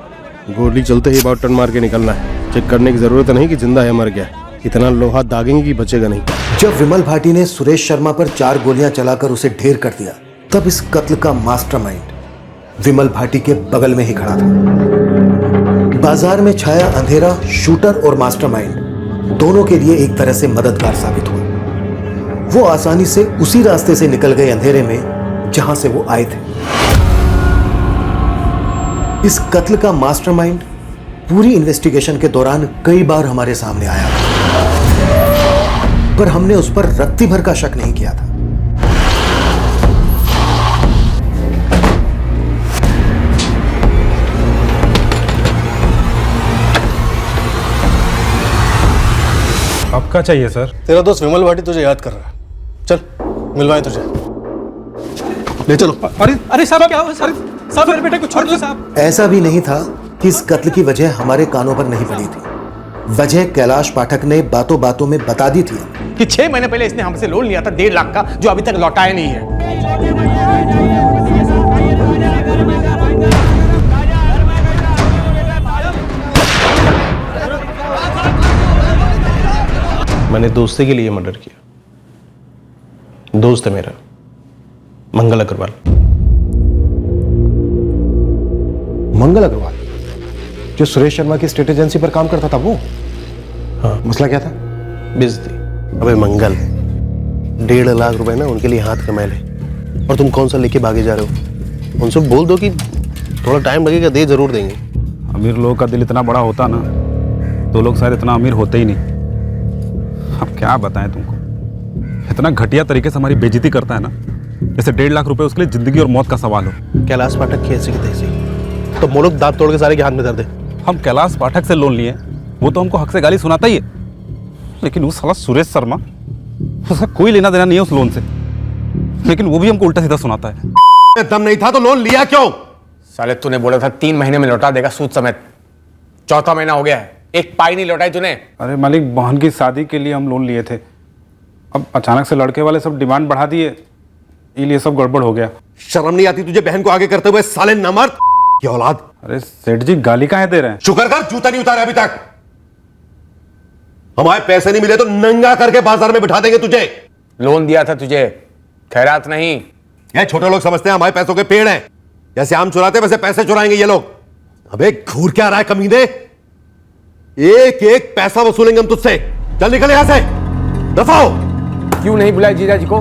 गोली चलते ही बहुत टर्न मार के निकलना है। चेक करने की जरूरत नहीं कि जिंदा है मर गया। इतना लोहा दागेंगे कि बचेगा नहीं। जब विमल भाटी ने सुरेश शर्मा पर 4 गोलियां चलाकर उसे ढेर कर दिया, तब इस कत्ल का मास्टरमाइंड विमल भाटी के बगल में ही खड़ा था। बाजार में छाया अंधेरा शूटर और मास्टरमाइंड दोनों के लिए एक तरह से मददगार साबित हुआ। वो आसानी से उसी रास्ते से निकल गए अंधेरे में जहां से वो आए थे। इस कत्ल का मास्टरमाइंड पूरी इन्वेस्टिगेशन के दौरान कई बार हमारे सामने आया, पर हमने उस पर रत्ती भर का शक नहीं किया था। अब क्या चाहिए सर? तेरा दोस्त विमल भाटी तुझे याद कर रहा है, चल मिलवाए तुझे। ले चलो। अरे साहब क्या हुआ? साहब मेरे बेटे को छोड़ दो साहब। ऐसा भी नहीं था कि इस कत्ल की वजह हमारे कानों पर नहीं पड़ी थी। वजह कैलाश पाठक ने बातों बातों में बता दी थी कि 6 महीने पहले इसने हमसे लोन लिया था 1.5 लाख का, जो अभी तक लौटाया नहीं है। मैंने दोस्ती के लिए मर्डर किया। दोस्त है मेरा मंगल अग्रवाल। मंगल अग्रवाल जो सुरेश शर्मा की स्टेट एजेंसी पर काम करता था वो? हाँ। मसला क्या था? बेइज्जती। अबे मंगल, 1.5 लाख रुपए ना उनके लिए हाथ कमा ले, और तुम कौन सा लेके भागे जा रहे हो? उनसे बोल दो कि थोड़ा टाइम लगेगा, दे जरूर देंगे। अमीर लोगों का दिल इतना बड़ा होता ना तो लोग शायद इतना अमीर होते ही नहीं। अब क्या बताएं तुमको, इतना घटिया तरीके से हमारी बेइज्जती करता है ना, जैसे 1.5 लाख रुपए उसके लिए जिंदगी और मौत का सवाल हो। कैलाश पाठक की ऐसी की तैसी, तो मोड़क दांत तोड़ के सारे के हाथ में धर दे। हम कैलाश पाठक से लोन लिए, वो तो हमको हक से गाली सुनाता ही है, लेकिन वो साला सुरेश शर्मा, उसका कोई लेना देना नहीं है उस लोन से, लेकिन वो भी हमको उल्टा सीधा सुनाता है। दम नहीं था तो लोन लिया क्यों? साले तूने बोला था 3 महीने में लौटा देगा सूद समेत, 4था महीना हो गया है, एक पाई नहीं लौटाई तूने। अरे मालिक, बहन की शादी के लिए हम लोन लिए थे, अब अचानक से लड़के वाले सब डिमांड बढ़ा दिए, इसलिए सब गड़बड़ हो गया। शर्म नहीं आती तुझे बहन को आगे करते हुए साले नमर्द की औलाद? अरे सेठ जी गाली काहे दे रहे हैं? शुक्र कर जूता नहीं उतारा अभी तक। हमारे पैसे नहीं मिले तो नंगा करके बाजार में बिठा देंगे तुझे। लोन दिया था तुझे, खैरात नहीं। ये छोटे लोग समझते हैं हमारे पैसों के पेड़ हैं, जैसे आम चुराते वैसे पैसे चुराएंगे ये लोग। अबे घूर क्या रहा है कमीने, एक एक पैसा वसूलेंगे हम तुझसे। चल निकल यहां से, दफा हो। क्यों नहीं बुलाया जीजा जी को?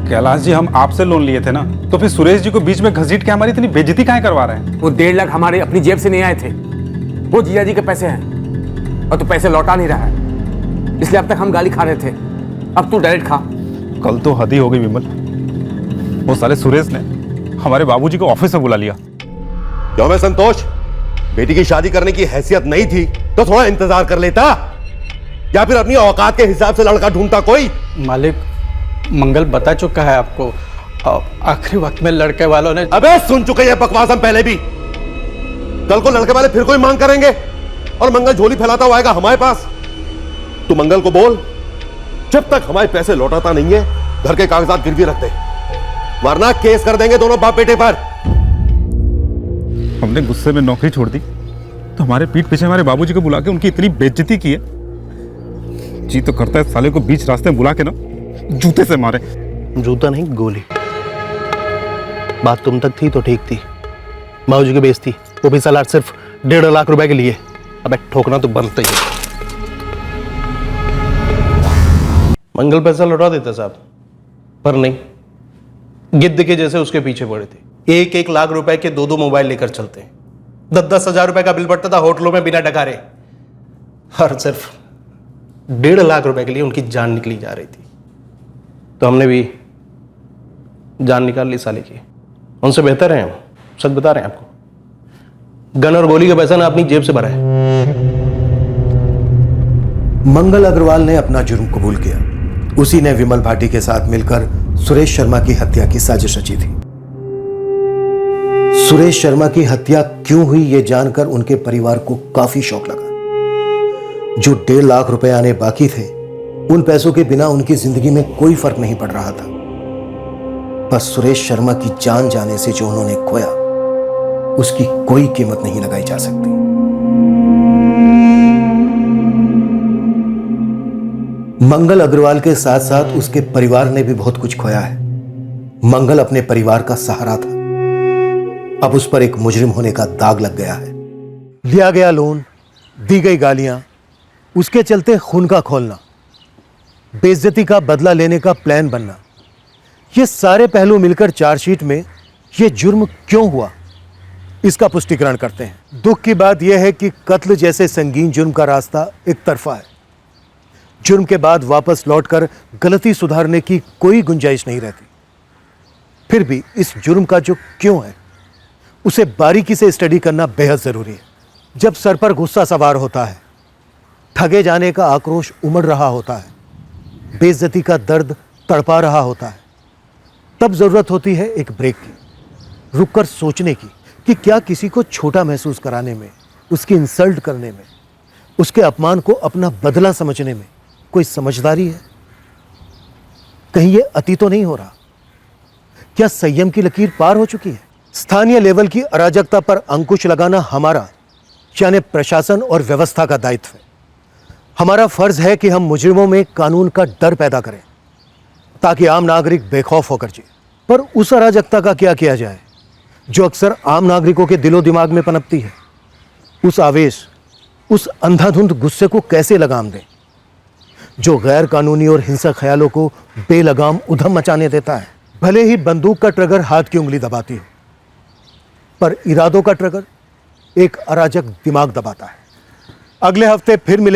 कैलाश जी, हम आपसे लोन लिए थे ना, तो फिर सुरेश जी को बीच में घसीट के हमारी इतनी बेइज्जती काहे करवा रहे हैं? वो 1.5 लाख हमारे अपनी जेब से नहीं आए थे, वो जीजा जी के पैसे हैं, और तू पैसे लौटा नहीं रहा है, इसलिए अब तक हम गाली खा रहे थे। अब तू डायरेक्ट खा। कल तो हद ही हो गई विमल, वो साले सुरेश ने हमारे बाबूजी को ऑफिस में बुला लिया। क्यों मैं संतोष, बेटी की शादी करने की हैसियत नहीं थी तो थोड़ा इंतजार कर लेता, या फिर अपनी औकात के हिसाब से लड़का ढूंढता कोई। मालिक, मंगल बता चुका है आपको, आखिरी वक्त में लड़के वालों ने। अबे सुन चुके ये बकवास हम पहले भी। कल को लड़के वाले फिर कोई मांग करेंगे और मंगल झोली फैलाता हुआ आएगा हमारे पास। तू मंगल को बोल, जब तक हमारे पैसे लौटाता नहीं है घर के कागजात गिरवी रख दे, वरना केस कर देंगे दोनों बाप बेटे पर। हमने गुस्से में नौकरी छोड़ दी तो हमारे पीठ पीछे हमारे बाबूजी को बुला के उनकी इतनी बेइज्जती की है, जी तो करता है साले को बीच रास्ते में बुला के ना जूते से मारे। जूता नहीं, गोली। बात तुम तक थी तो ठीक थी, बाबूजी की बेइज्जती, वो भी साला सिर्फ 1.5 लाख रुपए के लिए। अब ठोकना तो बनता ही है। मंगल पैसा लौटा देता साहब, पर नहीं, गिद्ध के जैसे उसके पीछे पड़े थे। 1-1 लाख रुपए के 2-2 मोबाइल लेकर चलते हैं, 10-10 हजार रुपए का बिल पड़ता था होटलों में बिना डकारे, और सिर्फ 1.5 लाख रुपए के लिए उनकी जान निकली जा रही थी। तो हमने भी जान निकाल ली साले की। उनसे बेहतर है हम, सच बता रहे हैं आपको। गन और गोली का पैसा ना अपनी जेब से भरा है। मंगल अग्रवाल ने अपना जुर्म कबूल किया। उसी ने विमल भाटी के साथ मिलकर सुरेश शर्मा की हत्या की साजिश रची थी। सुरेश शर्मा की हत्या क्यों हुई यह जानकर उनके परिवार को काफी शौक लगा। जो 1.5 लाख रुपए आने बाकी थे, उन पैसों के बिना उनकी जिंदगी में कोई फर्क नहीं पड़ रहा था। बस सुरेश शर्मा की जान जाने से जो उन्होंने खोया, उसकी कोई कीमत नहीं लगाई जा सकती। मंगल अग्रवाल के साथ साथ उसके परिवार ने भी बहुत कुछ खोया है। मंगल अपने परिवार का सहारा था, अब उस पर एक मुजरिम होने का दाग लग गया है। लिया गया लोन, दी गई गालियां, उसके चलते खून का खोलना, बेइज्जती का बदला लेने का प्लान बनना, ये सारे पहलू मिलकर चार्जशीट में ये जुर्म क्यों हुआ, इसका पुष्टिकरण करते हैं। दुख की बात यह है कि कत्ल जैसे संगीन जुर्म का रास्ता एक तरफा है। जुर्म के बाद वापस लौटकर गलती सुधारने की कोई गुंजाइश नहीं रहती। फिर भी इस जुर्म का जो क्यों है, उसे बारीकी से स्टडी करना बेहद जरूरी है। जब सर पर गुस्सा सवार होता है, ठगे जाने का आक्रोश उमड़ रहा होता है, बेइज्जती का दर्द तड़पा रहा होता है, तब जरूरत होती है एक ब्रेक की, रुककर सोचने की कि क्या किसी को छोटा महसूस कराने में, उसकी इंसल्ट करने में, उसके अपमान को अपना बदला समझने में कोई समझदारी है? कहीं ये अति तो नहीं हो रहा? क्या संयम की लकीर पार हो चुकी है? स्थानीय लेवल की अराजकता पर अंकुश लगाना हमारा, यानी प्रशासन और व्यवस्था का दायित्व है। हमारा फर्ज है कि हम मुजरिमों में कानून का डर पैदा करें ताकि आम नागरिक बेखौफ होकर जिए। पर उस अराजकता का क्या किया जाए जो अक्सर आम नागरिकों के दिलो दिमाग में पनपती है? उस आवेश, उस अंधाधुंध गुस्से को कैसे लगाम दें जो गैर कानूनी और हिंसक ख्यालों को बेलगाम उधम मचाने देता है? भले ही बंदूक का ट्रिगर हाथ की उंगली दबाती हो, पर इरादों का ट्रिगर एक अराजक दिमाग दबाता है। अगले हफ्ते फिर मिले।